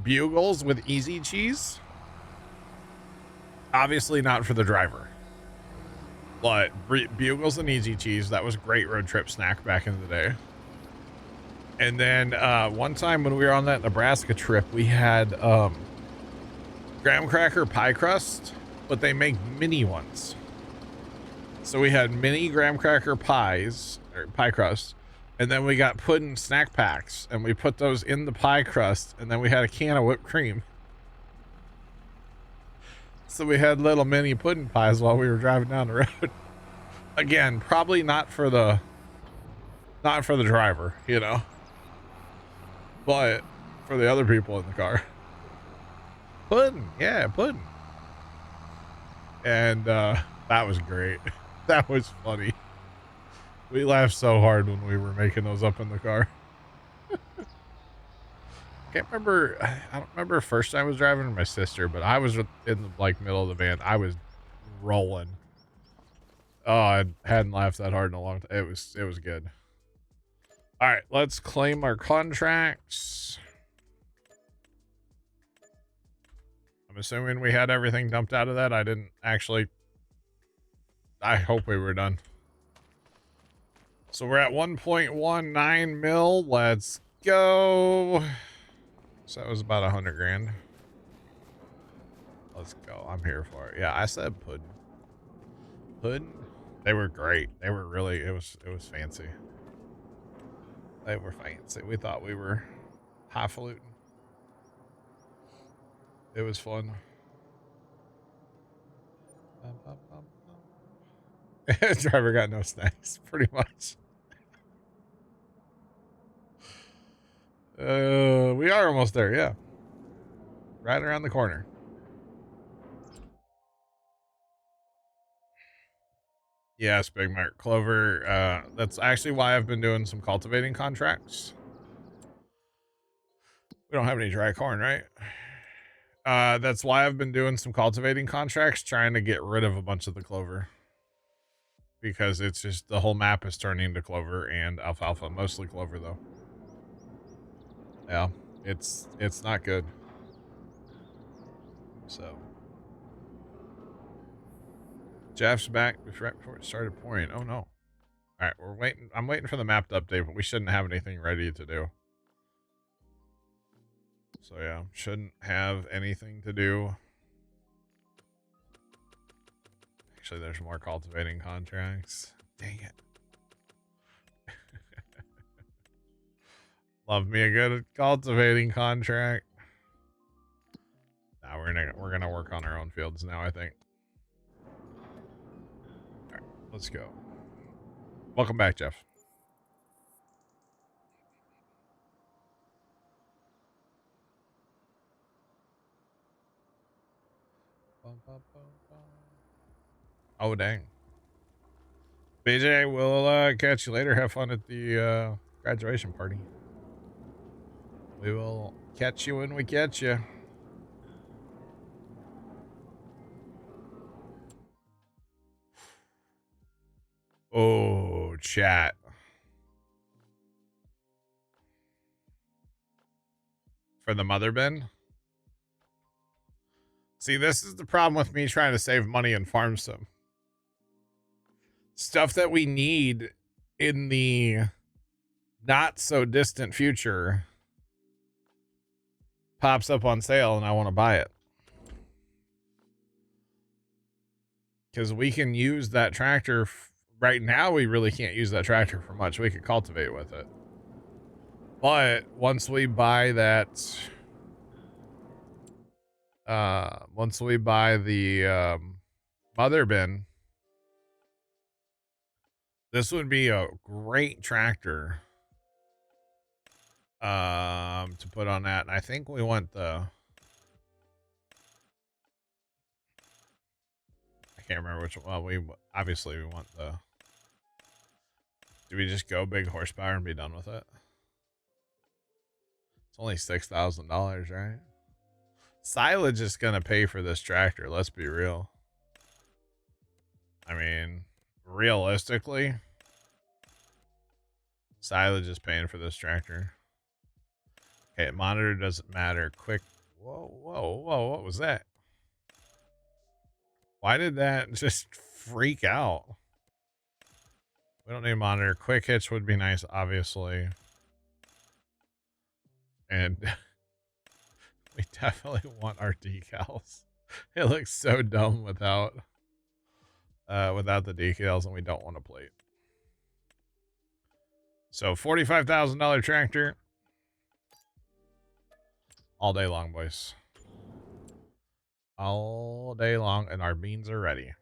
Bugles with easy cheese. Obviously not for the driver, but Bugles and easy cheese. That was a great road trip snack back in the day. And then one time when we were on that Nebraska trip, we had graham cracker pie crust, but they make mini ones. So we had mini graham cracker pies, or pie crust, and then we got pudding snack packs, and we put those in the pie crust, and then we had a can of whipped cream. So we had little mini pudding pies while we were driving down the road. Again, probably not for the driver, you know, but for the other people in the car. Pudding, yeah, pudding. And that was great. That was funny. We laughed so hard when we were making those up in the car. I don't remember first time I was driving with my sister, but I was in the like middle of the van. I was rolling. Oh, I hadn't laughed that hard in a long time. It was good. All right, let's claim our contracts. I'm assuming we had everything dumped out of that. I didn't actually. I hope we were done. So we're at 1.19 mil. Let's go. So that was about 100 grand. Let's go. I'm here for it. Yeah, I said pudding. Pudding. They were great. They were really. It was fancy. They were fancy. We thought we were highfalutin. It was fun. Driver got no snacks, pretty much. We are almost there, yeah. Right around the corner. Yes, Big Mark Clover. That's actually why I've been doing some cultivating contracts. We don't have any dry corn, right? That's why I've been doing some cultivating contracts, trying to get rid of a bunch of the clover. Because it's just the whole map is turning to clover and alfalfa, mostly clover though. Yeah, it's not good. So Jeff's back right before it started pouring. Oh no. All right, we're waiting. I'm waiting for the map to update, but we shouldn't have anything ready to do. So yeah, shouldn't have anything to do. Actually, there's more cultivating contracts. Dang it. Love me a good cultivating contract. Now we're gonna work on our own fields now, I think. All right, let's go. Welcome back, Jeff. Oh dang. BJ, we'll catch you later. Have fun at the graduation party. We will catch you when we catch you. Oh, chat. For the mother bin? See, this is the problem with me trying to save money in farm sim. Stuff that we need in the not so distant future pops up on sale and I want to buy it. Because we can use that tractor. Right now, we really can't use that tractor for much. We could cultivate with it. But once we buy that, once we buy the mother bin, This would be a great tractor to put on that. And I think we want the, I can't remember which one. Well, we obviously we want the, do we just go big horsepower and be done with it? It's only $6,000, right? Silage is going to pay for this tractor. Let's be real. I mean, realistically, silage is paying for this tractor. Okay, monitor doesn't matter. Quick. Whoa, whoa, whoa. What was that? Why did that just freak out? We don't need a monitor. Quick hitch would be nice, obviously. And we definitely want our decals. It looks so dumb without the decals, and we don't want a plate. So $45,000 tractor. All day long, boys. All day long, and our beans are ready.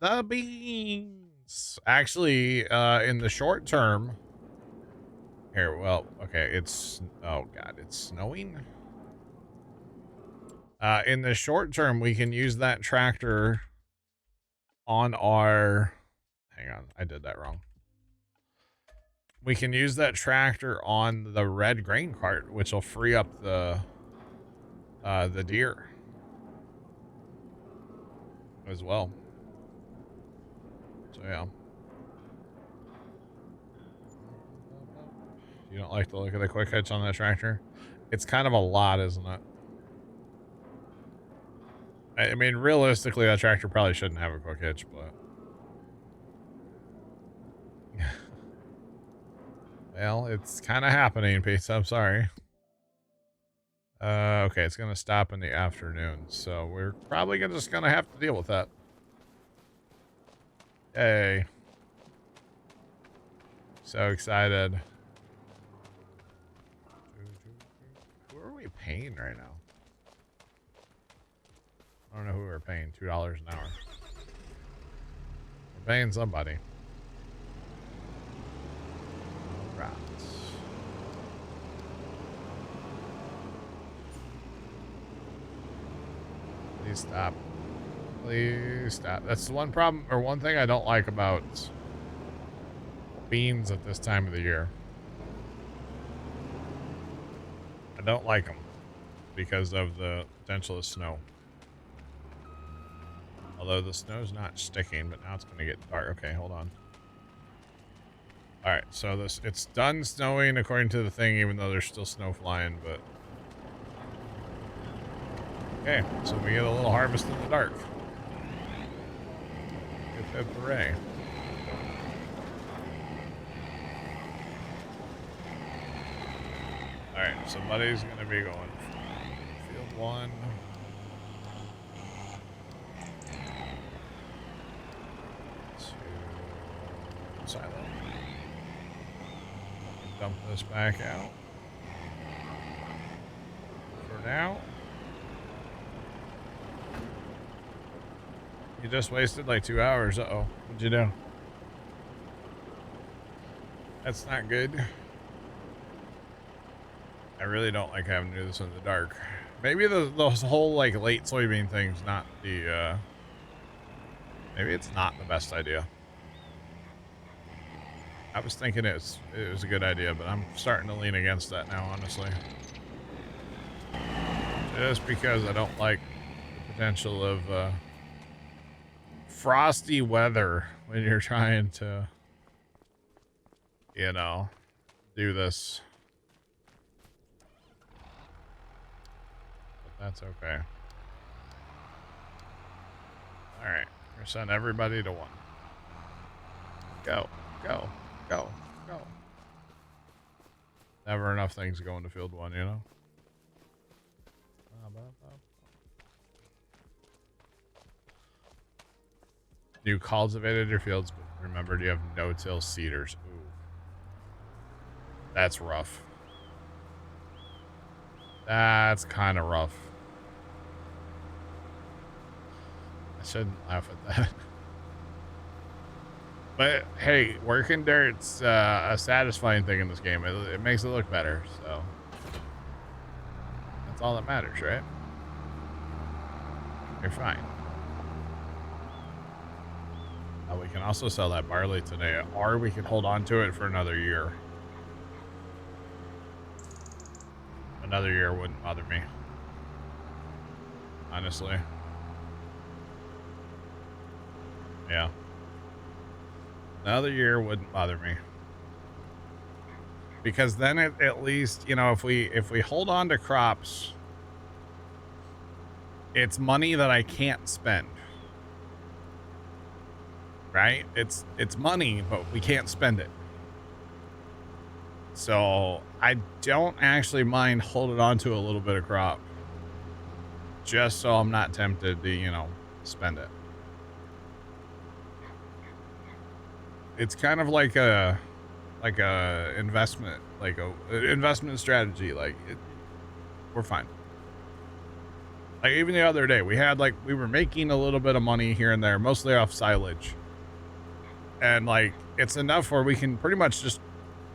The beans. Actually, in the short term. Here, well, okay, it's, oh God, it's snowing. In the short term, we can use that tractor on our, hang on, I did that wrong. We can use that tractor on the red grain cart, which will free up the deer as well. So yeah. You don't like the look of the quick hitch on that tractor? It's kind of a lot, isn't it? I mean, realistically, that tractor probably shouldn't have a quick hitch, but well, it's kind of happening, Pete. I'm sorry. Okay, it's gonna stop in the afternoon, so we're probably just gonna have to deal with that. Hey, so excited. Who are we paying right now? I don't know who we're paying. $2 an hour. We're paying somebody. All right. Please stop. Please stop. That's the one problem, or one thing I don't like about beans at this time of the year. I don't like them because of the potential of snow. Although the snow's not sticking, but now it's going to get dark. Okay, hold on. All right, so it's done snowing according to the thing, even though there's still snow flying, but okay, so we get a little harvest in the dark. Hip hip hooray. All right, so Buddy's going to be going field 1. Silo. Dump this back out. For now. You just wasted like 2 hours. Uh-oh. What'd you do? That's not good. I really don't like having to do this in the dark. Maybe the whole like late soybean thing's not the maybe it's not the best idea. I was thinking it was a good idea, but I'm starting to lean against that now, honestly. Just because I don't like the potential of frosty weather when you're trying to, you know, do this. But that's okay. All right, we're gonna send everybody to 1. Go, go. Go, go. Never enough things going to field 1, you know? You cultivated your fields, but remembered you have no-till seeders. Ooh. That's rough. That's kind of rough. I shouldn't laugh at that. But hey, working dirt's a satisfying thing in this game. It makes it look better, so that's all that matters, right? You're fine. We can also sell that barley today, or we can hold on to it for another year. Another year wouldn't bother me, honestly. Yeah. Another year wouldn't bother me. Because then at least, you know, if we hold on to crops, it's money that I can't spend. Right? It's money, but we can't spend it. So I don't actually mind holding on to a little bit of crop. Just so I'm not tempted to, you know, spend it. It's kind of like a investment, like a investment strategy. Like we're fine. Like even the other day, we were making a little bit of money here and there, mostly off silage. And like, it's enough where we can pretty much just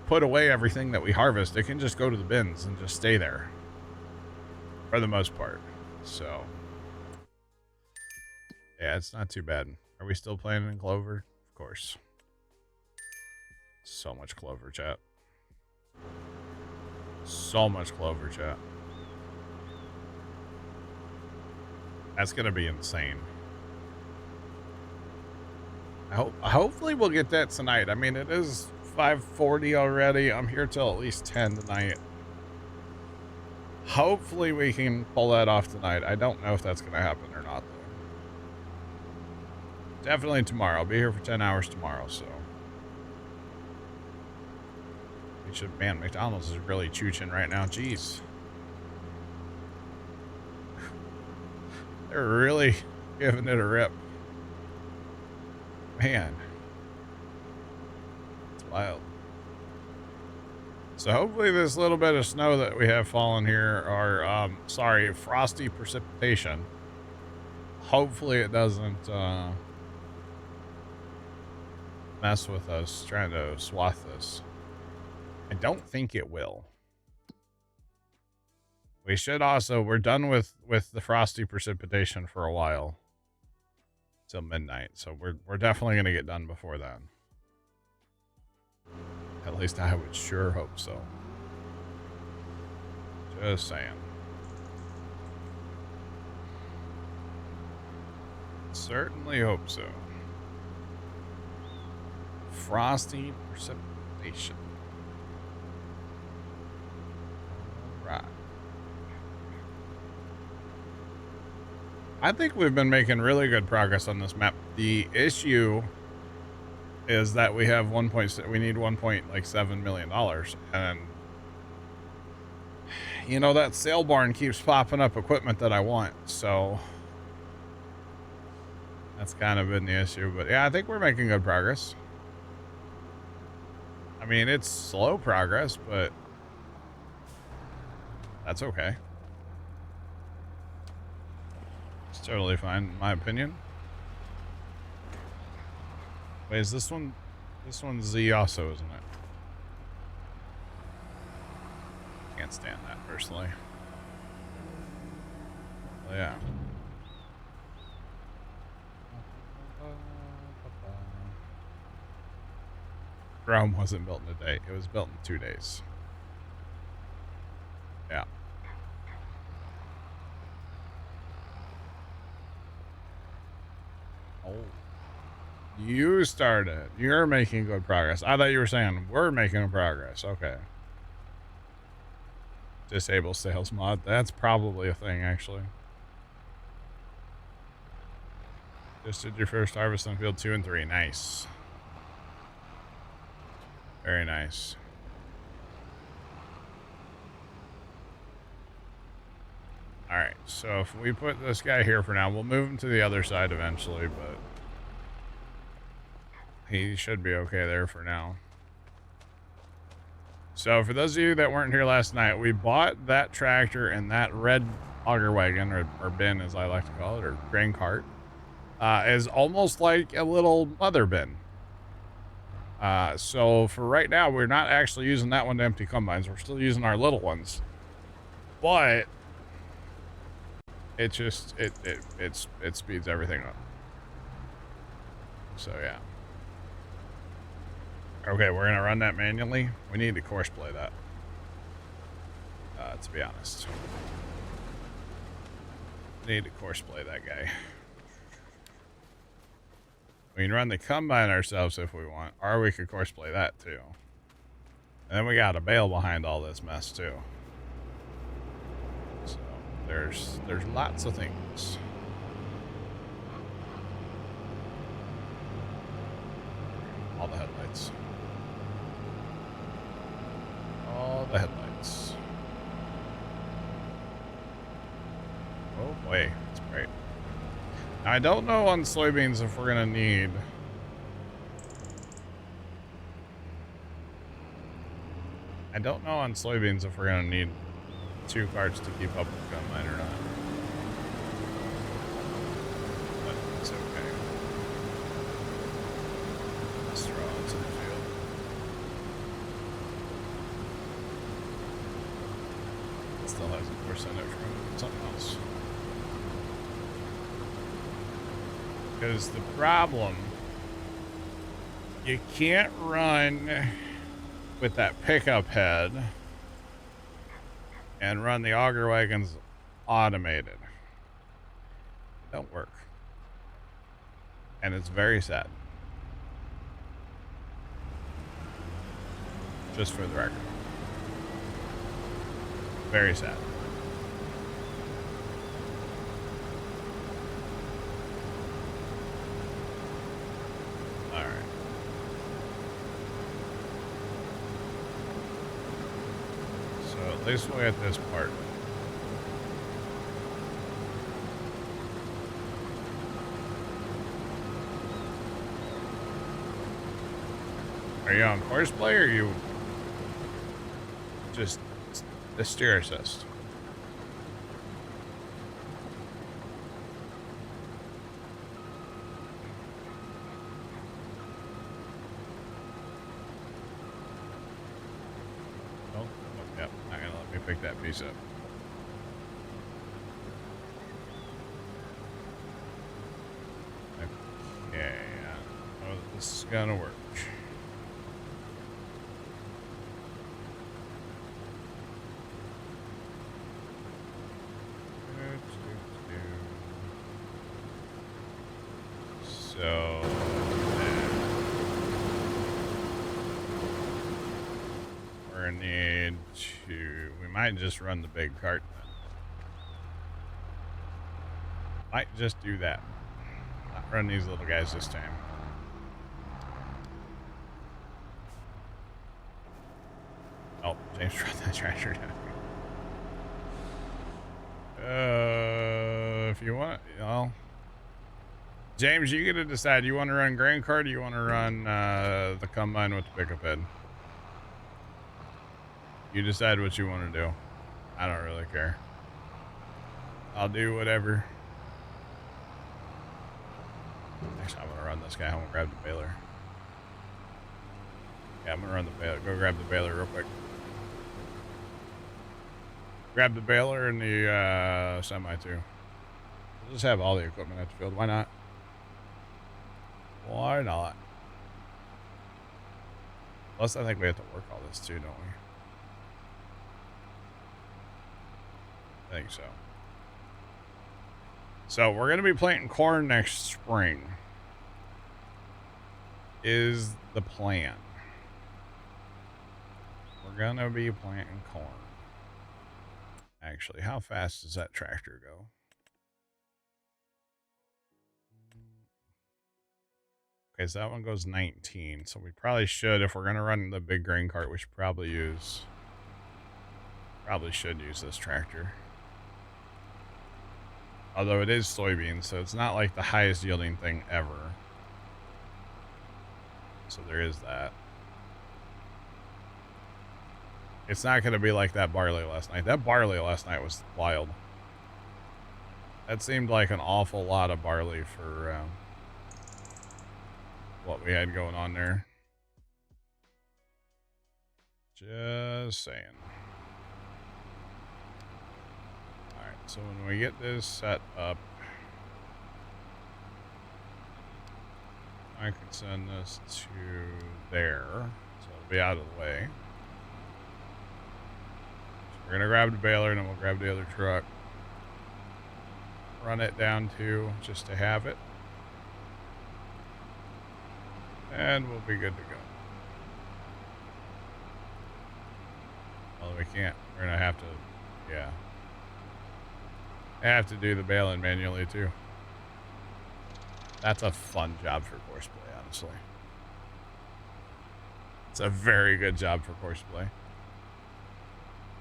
put away everything that we harvest. It can just go to the bins and just stay there for the most part. So yeah, it's not too bad. Are we still playing in Clover? Of course. So much Clover, chat. So much Clover, chat. That's gonna be insane. Hopefully we'll get that tonight. I mean, it is 5:40 already. I'm here till at least 10 tonight. Hopefully we can pull that off tonight. I don't know if that's going to happen or not, though. Definitely tomorrow. I'll be here for 10 hours tomorrow, so. We should, man, McDonald's is really chooching right now. Jeez. They're really giving it a rip. Man, it's wild. So hopefully this little bit of snow that we have fallen here, or frosty precipitation, hopefully it doesn't mess with us trying to swath this. I don't think it will. We should also, we're done with the frosty precipitation for a while. Till midnight, so we're definitely gonna get done before then. At least I would sure hope so. Just saying. Certainly hope so. Frosty precipitation. Right. I think we've been making really good progress on this map. The issue is that we have we need $1.7 million, and you know that sale barn keeps popping up equipment that I want, so that's kind of been the issue. But yeah, I think we're making good progress. I mean, it's slow progress, but that's okay. It's totally fine, in my opinion. Wait, is this one? This one's Z also, isn't it? Can't stand that personally. Well, yeah. Rome wasn't built in a day. It was built in 2 days. Yeah. Oh. You started. You're making good progress. I thought you were saying we're making progress. Okay. Disable sales mod. That's probably a thing, actually. Just did your first harvest on field 2 and 3. Nice. Very nice. All right. So if we put this guy here for now, we'll move him to the other side eventually, but he should be okay there for now. So for those of you that weren't here last night, we bought that tractor and that red auger wagon, or bin as I like to call it, or grain cart, is almost like a little mother bin. So for right now, we're not actually using that one to empty combines. We're still using our little ones, but it just, it speeds everything up. So yeah. Okay, we're gonna run that manually. We need to course play that. To be honest. We need to course play that guy. We can run the combine ourselves if we want, or we could course play that too. And then we got a bail behind all this mess too. So there's lots of things. All the headlights. All the headlights. Oh boy, that's great. Now, I don't know on soybeans if we're gonna need. I don't know on soybeans if we're gonna need 2 carts to keep up with combine or not. But it's okay. Let's throw it to the field. It still has a percentage from something else. Because the problem, you can't run with that pickup head and run the auger wagons automated. It don't work. And it's very sad. Just for the record. Very sad. At least we'll get this part. Are you on course play or are you just the steer assist? Pick that piece up. Okay, oh, this is gonna work. So we're gonna need to. We might just run the big cart then. Might just do that. Not run these little guys this time. Oh, James run that tractor down. If you want, James, you get to decide. You want to run grain cart or you want to run the combine with the pickup head? You decide what you want to do. I don't really care. I'll do whatever. Actually, I'm going to run this guy. I'm going to grab the baler. Yeah, I'm going to run the baler. Go grab the baler real quick. Grab the baler and the semi too. We'll just have all the equipment at the field. Why not? Why not? Plus, I think we have to work all this too, don't we? I think so. So we're going to be planting corn next spring. Is the plan. We're going to be planting corn. Actually, how fast does that tractor go? Okay, so that one goes 19. So we probably should, if we're going to run the big grain cart, we should probably use this tractor. Although it is soybeans, so it's not like the highest yielding thing ever. So there is that. It's not going to be like that barley last night. That barley last night was wild. That seemed like an awful lot of barley for what we had going on there. Just saying. Alright, so when we get this set up, I can send this to there, so it'll be out of the way. So we're going to grab the baler, and then we'll grab the other truck. Run it down to just to have it. And we'll be good to go. Well, we can't. We're going to have to, yeah. I have to do the baling manually, too. That's a fun job for courseplay, honestly. It's a very good job for courseplay.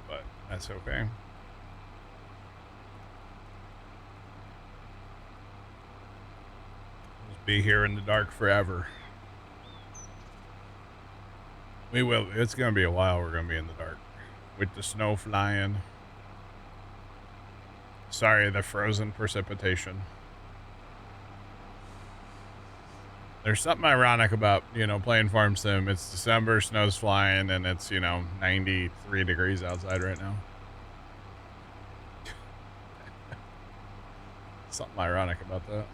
But that's okay. Just be here in the dark forever. We will. It's going to be a while we're going to be in the dark. With the snow flying. Sorry, the frozen precipitation. There's something ironic about, playing Farm Sim. It's December, snow's flying, and it's, 93 degrees outside right now. Something ironic about that.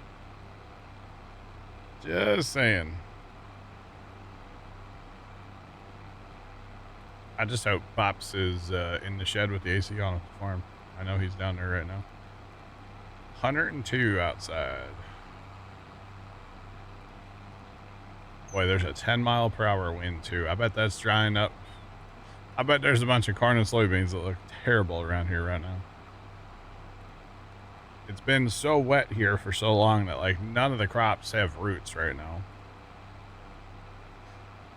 Just saying. I just hope Pops is in the shed with the AC on at the farm. I know he's down there right now. 102 outside. Boy, there's a 10-mile-per-hour wind, too. I bet that's drying up. I bet there's a bunch of corn and soybeans that look terrible around here right now. It's been so wet here for so long that, none of the crops have roots right now.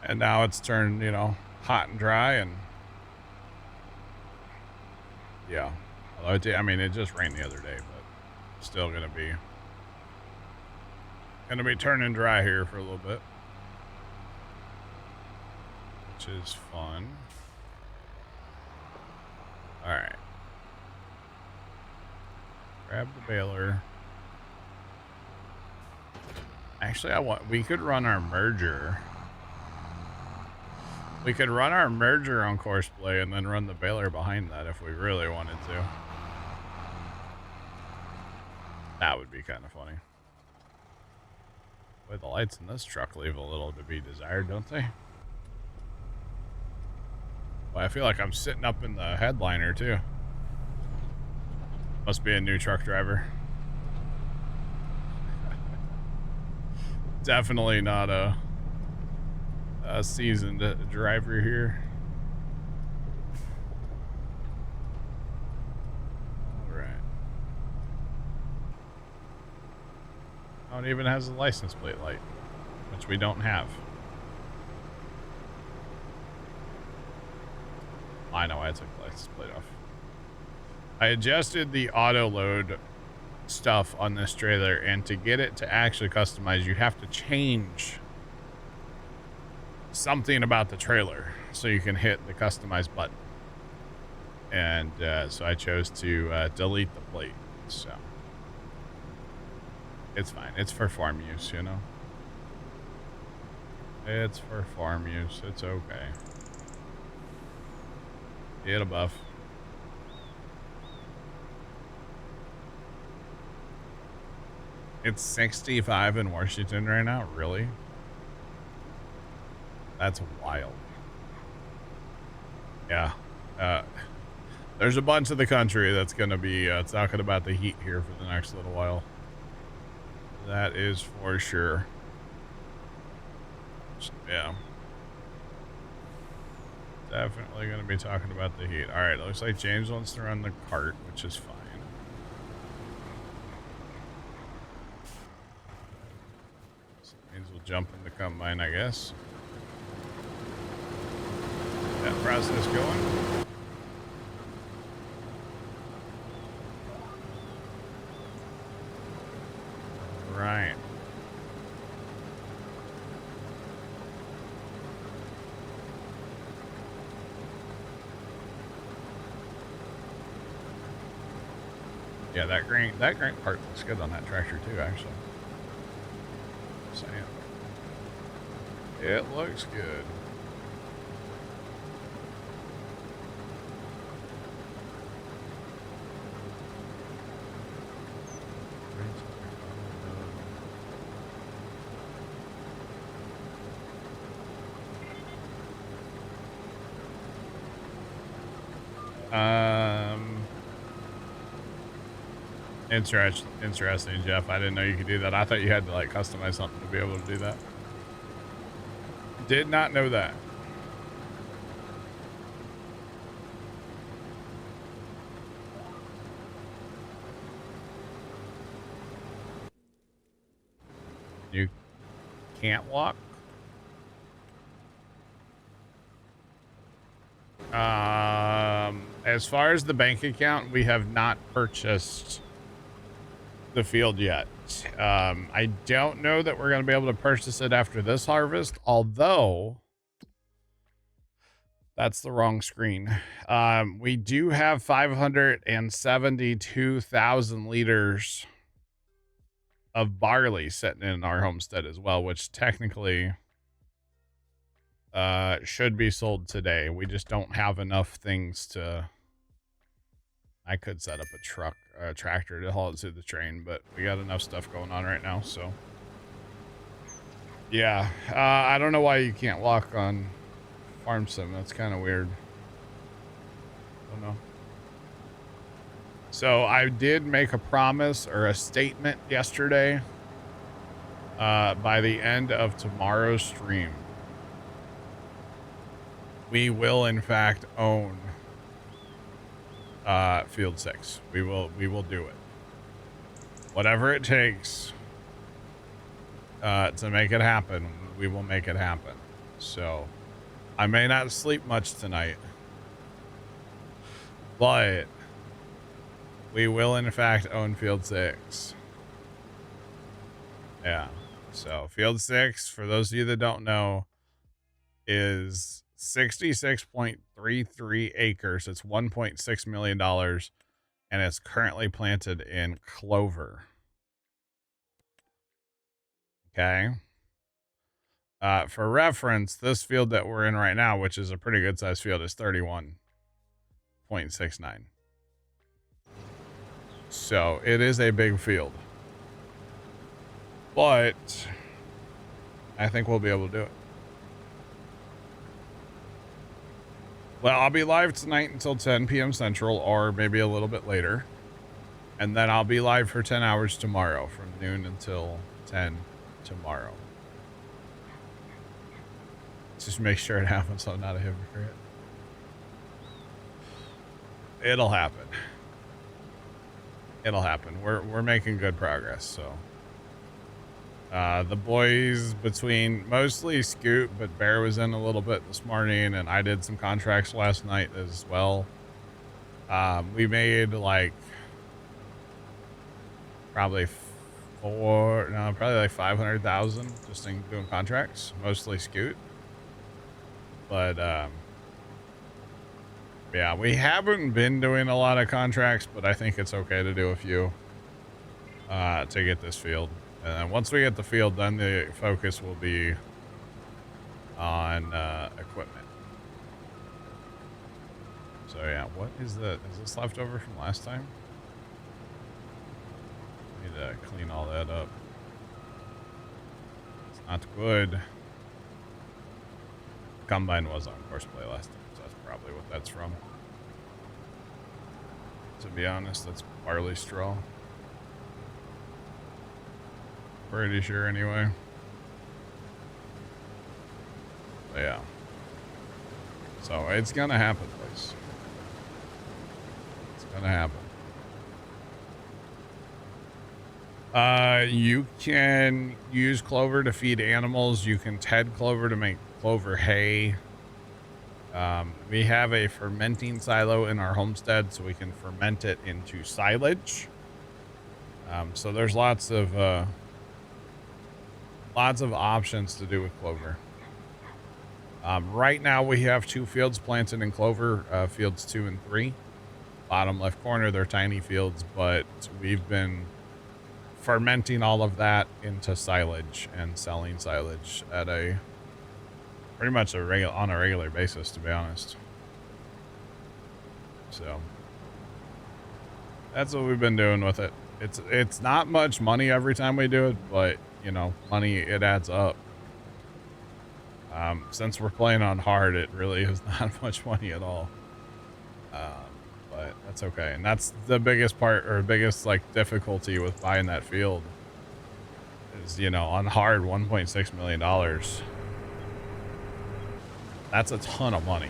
And now it's turned, hot and dry, and yeah. Although it just rained the other day, but still gonna be turning dry here for a little bit, which is fun. All right, grab the baler. Actually, we could run our merger. We could run our merger on courseplay and then run the baler behind that if we really wanted to. That would be kind of funny. Boy, the lights in this truck leave a little to be desired, don't they? Well, I feel like I'm sitting up in the headliner, too. Must be a new truck driver. Definitely not a seasoned driver here. All right. Oh, it even has a license plate light, which we don't have. I know I took the license plate off. I adjusted the auto load stuff on this trailer, and to get it to actually customize, you have to change something about the trailer so you can hit the customize button. And so I chose to delete the plate. So it's fine. It's for farm use, It's for farm use. It's okay. Get a buff. It's 65 in Washington right now. Really? That's wild. Yeah. There's a bunch of the country that's going to be talking about the heat here for the next little while. That is for sure. Yeah. Definitely going to be talking about the heat. All right. Looks like James wants to run the cart, which is fine. So that means we'll jump in the combine, I guess. That process going. Right. Yeah, that green part looks good on that tractor too, actually. Saying. It looks good. Interesting, Jeff. I didn't know you could do that. I thought you had to like customize something to be able to do that. Did not know that. You can't walk. As far as the bank account, we have not purchased the field yet. I don't know that we're going to be able to purchase it after this harvest, although that's the wrong screen. We do have 572,000 liters of barley sitting in our homestead as well, which technically should be sold today. We just don't have enough things to... I could set up a tractor to haul it to the train, but we got enough stuff going on right now, so... Yeah, I don't know why you can't walk on Farm Sim. That's kind of weird. I don't know. So I did make a promise or a statement yesterday. By the end of tomorrow's stream, we will in fact own Field 6. We will do it. Whatever it takes to make it happen, we will make it happen. So I may not sleep much tonight, but we will in fact own Field 6. Yeah. So Field 6, for those of you that don't know, is 66.33 acres. It's $1.6 million, and it's currently planted in clover. Okay. For reference, this field that we're in right now, which is a pretty good sized field, is 31.69. So it is a big field, but I think we'll be able to do it. Well, I'll be live tonight until 10 p.m. Central, or maybe a little bit later. And then I'll be live for 10 hours tomorrow, from noon until 10 tomorrow. Just make sure it happens so I'm not a hypocrite. It'll happen. It'll happen. We're making good progress, so. The boys, between mostly Scoot, but Bear was in a little bit this morning, and I did some contracts last night as well. We made like probably like 500,000 just in doing contracts, mostly Scoot. But yeah, we haven't been doing a lot of contracts, but I think it's okay to do a few to get this field. And then once we get the field, then the focus will be on equipment. So yeah, what is is this leftover from last time? Need to clean all that up. It's not good. Combine was on Horseplay last time, so that's probably what that's from. To be honest, that's barley straw. Pretty sure anyway. But yeah. So it's gonna happen, boys. It's gonna happen. You can use clover to feed animals. You can ted clover to make clover hay. We have a fermenting silo in our homestead, so we can ferment it into silage. So there's lots of options to do with clover. Right now we have 2 fields planted in clover, fields 2 and 3. Bottom left corner, they're tiny fields, but we've been fermenting all of that into silage and selling silage at a pretty much on a regular basis, to be honest. So that's what we've been doing with it. It's not much money every time we do it, but you know, money, it adds up. Since we're playing on hard, it really is not much money at all. But but that's okay. And that's the biggest part, or biggest like difficulty with buying that field is, you know, on hard $1.6 million. That's a ton of money.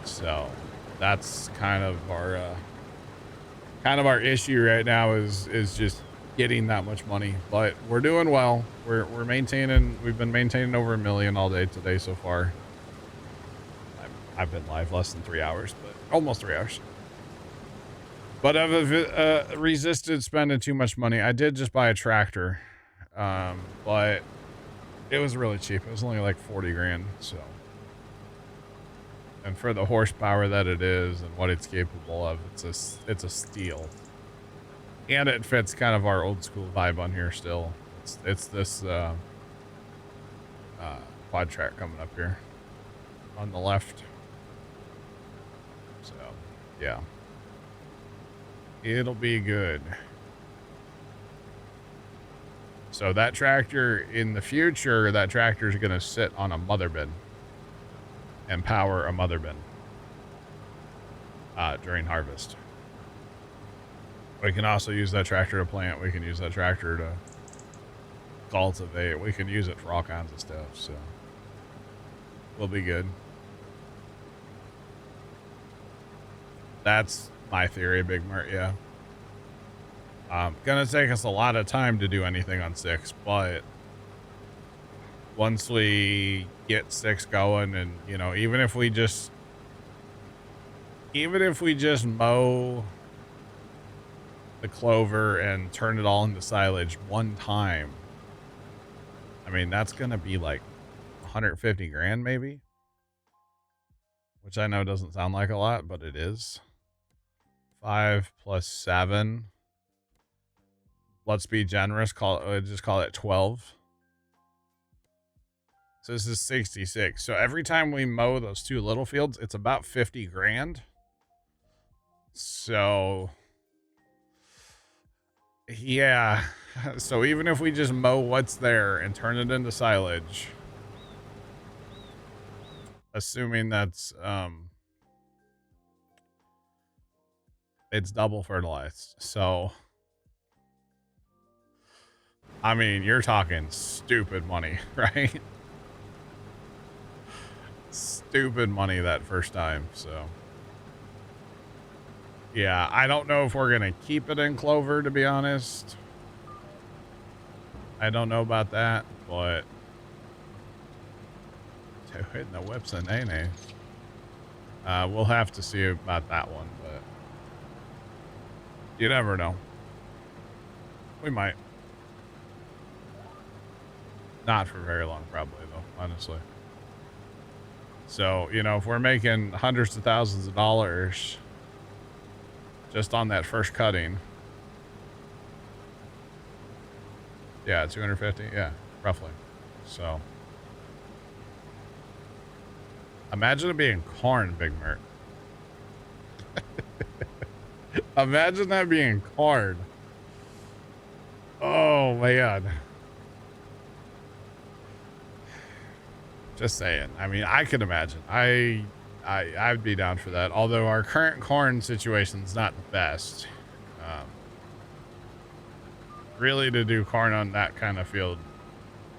So that's kind of our issue right now is just getting that much money, but we're doing well. We've been maintaining over 1 million all day today so far. I've been live less than 3 hours, but almost 3 hours. But I've resisted spending too much money. I did just buy a tractor, but it was really cheap. It was only like 40 grand. So, and for the horsepower that it is and what it's capable of, it's a steal. And it fits kind of our old school vibe on here still. It's this quad track coming up here on the left. So, yeah. It'll be good. So that tractor, in the future, that tractor is going to sit on a mother bin and power a mother bin during harvest. We can also use that tractor to plant. We can use that tractor to cultivate. We can use it for all kinds of stuff. So we'll be good. That's my theory, Big Mert. Yeah. Gonna take us a lot of time to do anything on 6, but once we get 6 going, and you know, even if we just mow the clover and turn it all into silage one time, I mean, that's gonna be like 150 grand maybe, which I know doesn't sound like a lot, but it is. 5 plus 7. Let's be generous. Just call it 12. So this is 66. So every time we mow those 2 little fields, it's about 50 grand. So yeah. So even if we just mow what's there and turn it into silage, assuming that's it's double fertilized. So I mean, you're talking stupid money, right? Stupid money that first time. So yeah, I don't know if we're gonna keep it in clover, to be honest. I don't know about that, but hitting the whips and nay. We'll have to see about that one, but you never know. We might. Not for very long, probably, though, honestly. So, you know, if we're making hundreds of thousands of dollars just on that first cutting. Yeah, 250. Yeah, roughly. So imagine it being corn, Big Mert. Imagine that being corn. Oh, man. Just saying. I mean, I could imagine. I'd be down for that. Although our current corn situation's not the best. Really, to do corn on that kind of field,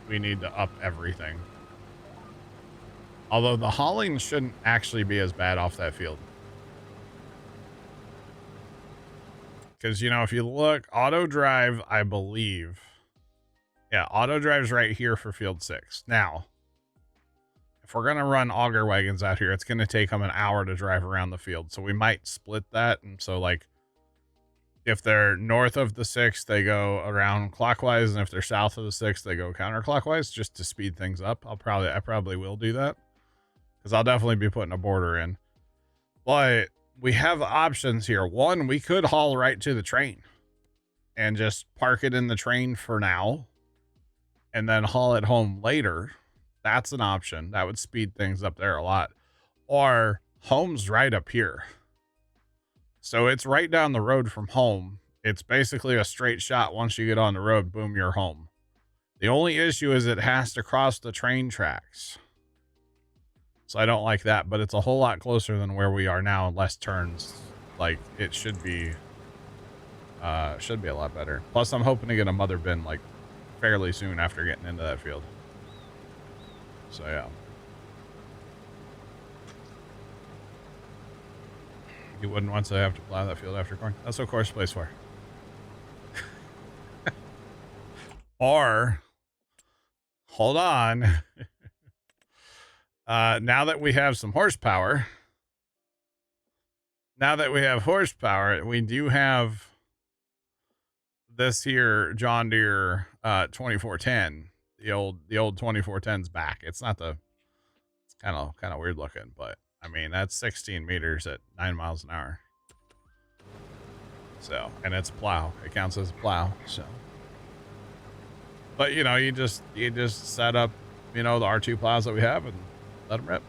we need to up everything. Although the hauling shouldn't actually be as bad off that field. Because, you know, if you look, auto drive, I believe. Yeah, auto drive's right here for field 6. Now, if we're going to run auger wagons out here, it's going to take them an hour to drive around the field. So we might split that. And so, like, if they're north of the 6, they go around clockwise. And if they're south of the 6, they go counterclockwise, just to speed things up. I probably will do that, because I'll definitely be putting a border in. But we have options here. One, we could haul right to the train and just park it in the train for now and then haul it home later. That's an option. That would speed things up there a lot. Or home's right up here. So it's right down the road from home. It's basically a straight shot. Once you get on the road, boom, you're home. The only issue is it has to cross the train tracks. So I don't like that, but it's a whole lot closer than where we are now, less turns. Like, it should be a lot better. Plus, I'm hoping to get a mother bin, like, fairly soon after getting into that field. So, yeah. You wouldn't want to have to plow that field after corn. That's what course plays for. Or, hold on. Now that we have some horsepower, we do have this here John Deere 2410. The old 2410's back. It's not the, it's kind of weird looking, but I mean, that's 16 meters at 9 miles an hour. So, and it's a plow. It counts as a plow. So, but you know, you just set up, you know, the R2 plows that we have and let them rip.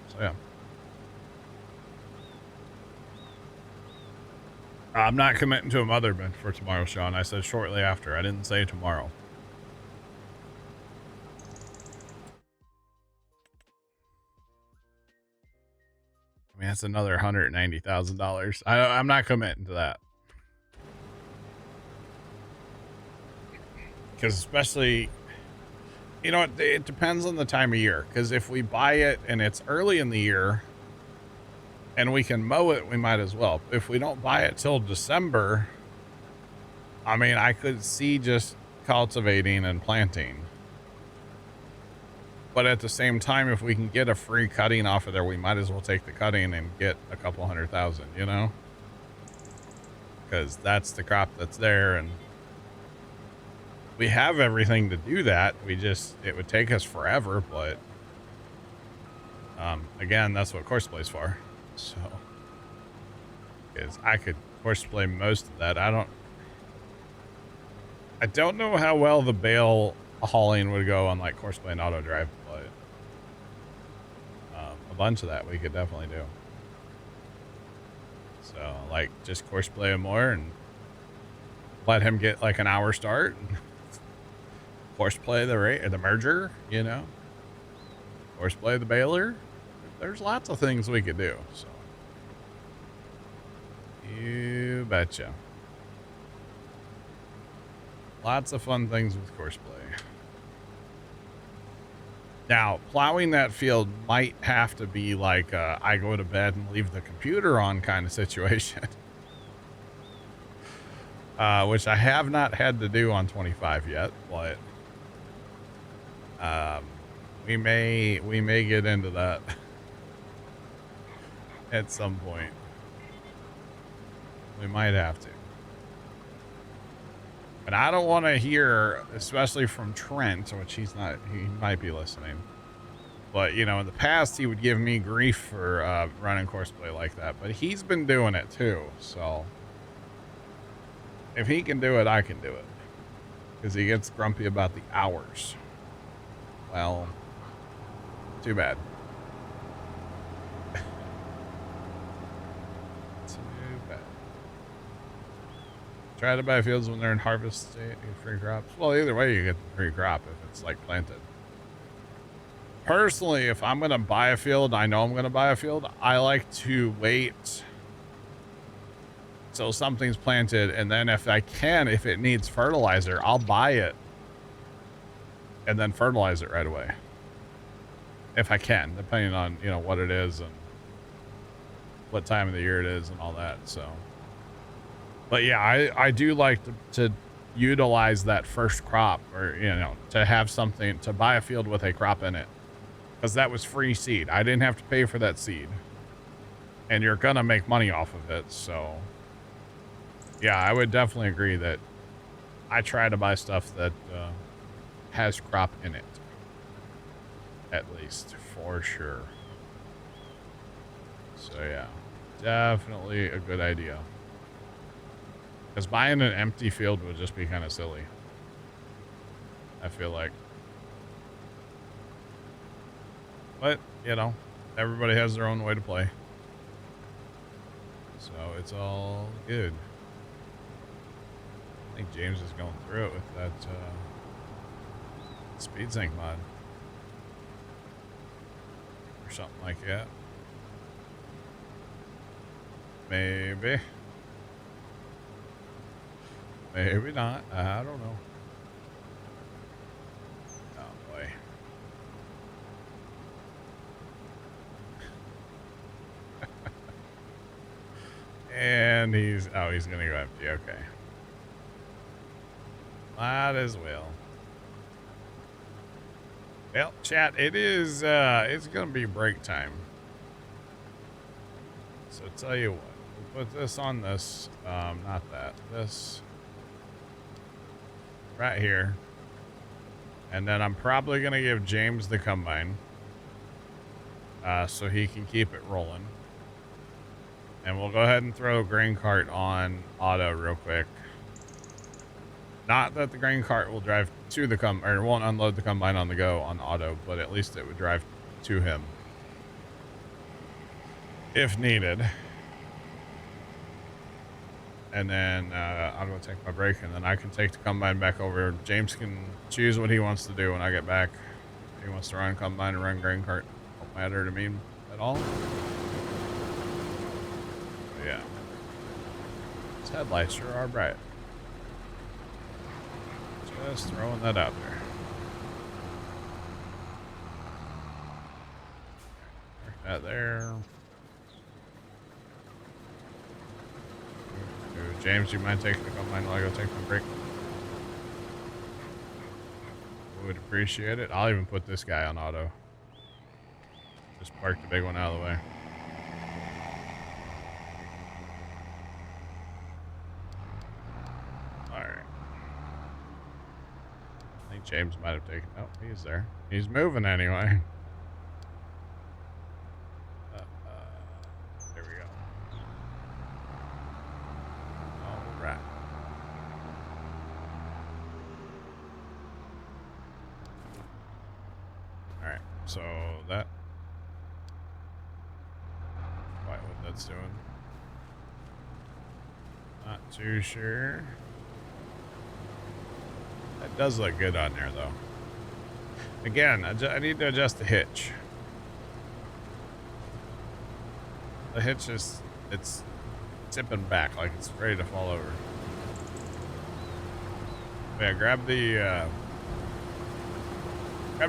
So yeah. I'm not committing to a mother bin for tomorrow, Sean. I said shortly after. I didn't say tomorrow. I mean, that's another $190,000. I'm not committing to that. Because especially, you know, it depends on the time of year. Because if we buy it and it's early in the year and we can mow it, we might as well. If we don't buy it till December, I mean, I could see just cultivating and planting. But at the same time, if we can get a free cutting off of there, we might as well take the cutting and get a couple 100,000, you know? Because that's the crop that's there, and we have everything to do that. It would take us forever, but again, that's what course plays for. So, because I could course play most of that. I don't know how well the bale hauling would go on like course play and auto drive, but a bunch of that we could definitely do. So like just course play him more and let him get like an hour start. Course play the merger, you know. Course play the baler. There's lots of things we could do. So you betcha. Lots of fun things with course play. Now, plowing that field might have to be like I go to bed and leave the computer on kind of situation. Which I have not had to do on 25 yet, but we may get into that at some point. We might have to. But I don't want to hear, especially from Trent, which he might be listening. But, you know, in the past, he would give me grief for running course play like that. But he's been doing it too. So if he can do it, I can do it. Because he gets grumpy about the hours. Well, too bad. Try to buy fields when they're in harvest state, get free crops. Well, either way, you get the free crop if it's like planted. Personally, if I'm going to buy a field, I know I'm going to buy a field, I like to wait till something's planted. And then if it needs fertilizer, I'll buy it and then fertilize it right away. If I can, depending on, you know, what it is and what time of the year it is and all that. So. But yeah, I do like to utilize that first crop, or, you know, to have something, to buy a field with a crop in it, because that was free seed. I didn't have to pay for that seed, and you're going to make money off of it. So yeah, I would definitely agree that I try to buy stuff that has crop in it, at least, for sure. So yeah, definitely a good idea. Because buying an empty field would just be kind of silly, I feel like. But, you know, everybody has their own way to play. So it's all good. I think James is going through it with that speed sync mod. something like that. Maybe. Maybe not. I don't know. Oh, boy. And he's going to go empty. Okay. Might as well. Well, chat, it's going to be break time. So tell you what, we'll put this on this, not that, this right here. And then I'm probably going to give James the combine, so he can keep it rolling. And we'll go ahead and throw grain cart on auto real quick. Not that the grain cart will drive to the or won't unload the combine on the go on auto, but at least it would drive to him if needed. And then I'll go take my break, and then I can take the combine back over. James can choose what he wants to do when I get back. If he wants to run combine and run grain cart, don't matter to me at all. But yeah, his headlights sure are bright. Just throwing that out there. Mark that there. James, you mind taking the combine while I go take my break? Would appreciate it. I'll even put this guy on auto. Just park the big one out of the way. Alright. I think James might have taken... Oh, he's there. He's moving anyway. There we go. Alright. Alright, so that... Quite what that's doing. Not too sure. That does look good on there, though. Again, I need to adjust the hitch. The hitch is, it's tipping back like it's ready to fall over. Yeah, grab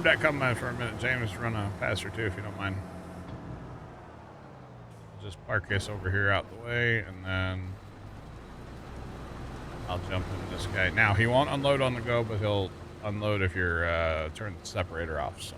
that combine for a minute. James, run a passer too, if you don't mind. I'll just park this over here out the way, and then I'll jump into this guy. Now, he won't unload on the go, but he'll unload if you're turn the separator off, so.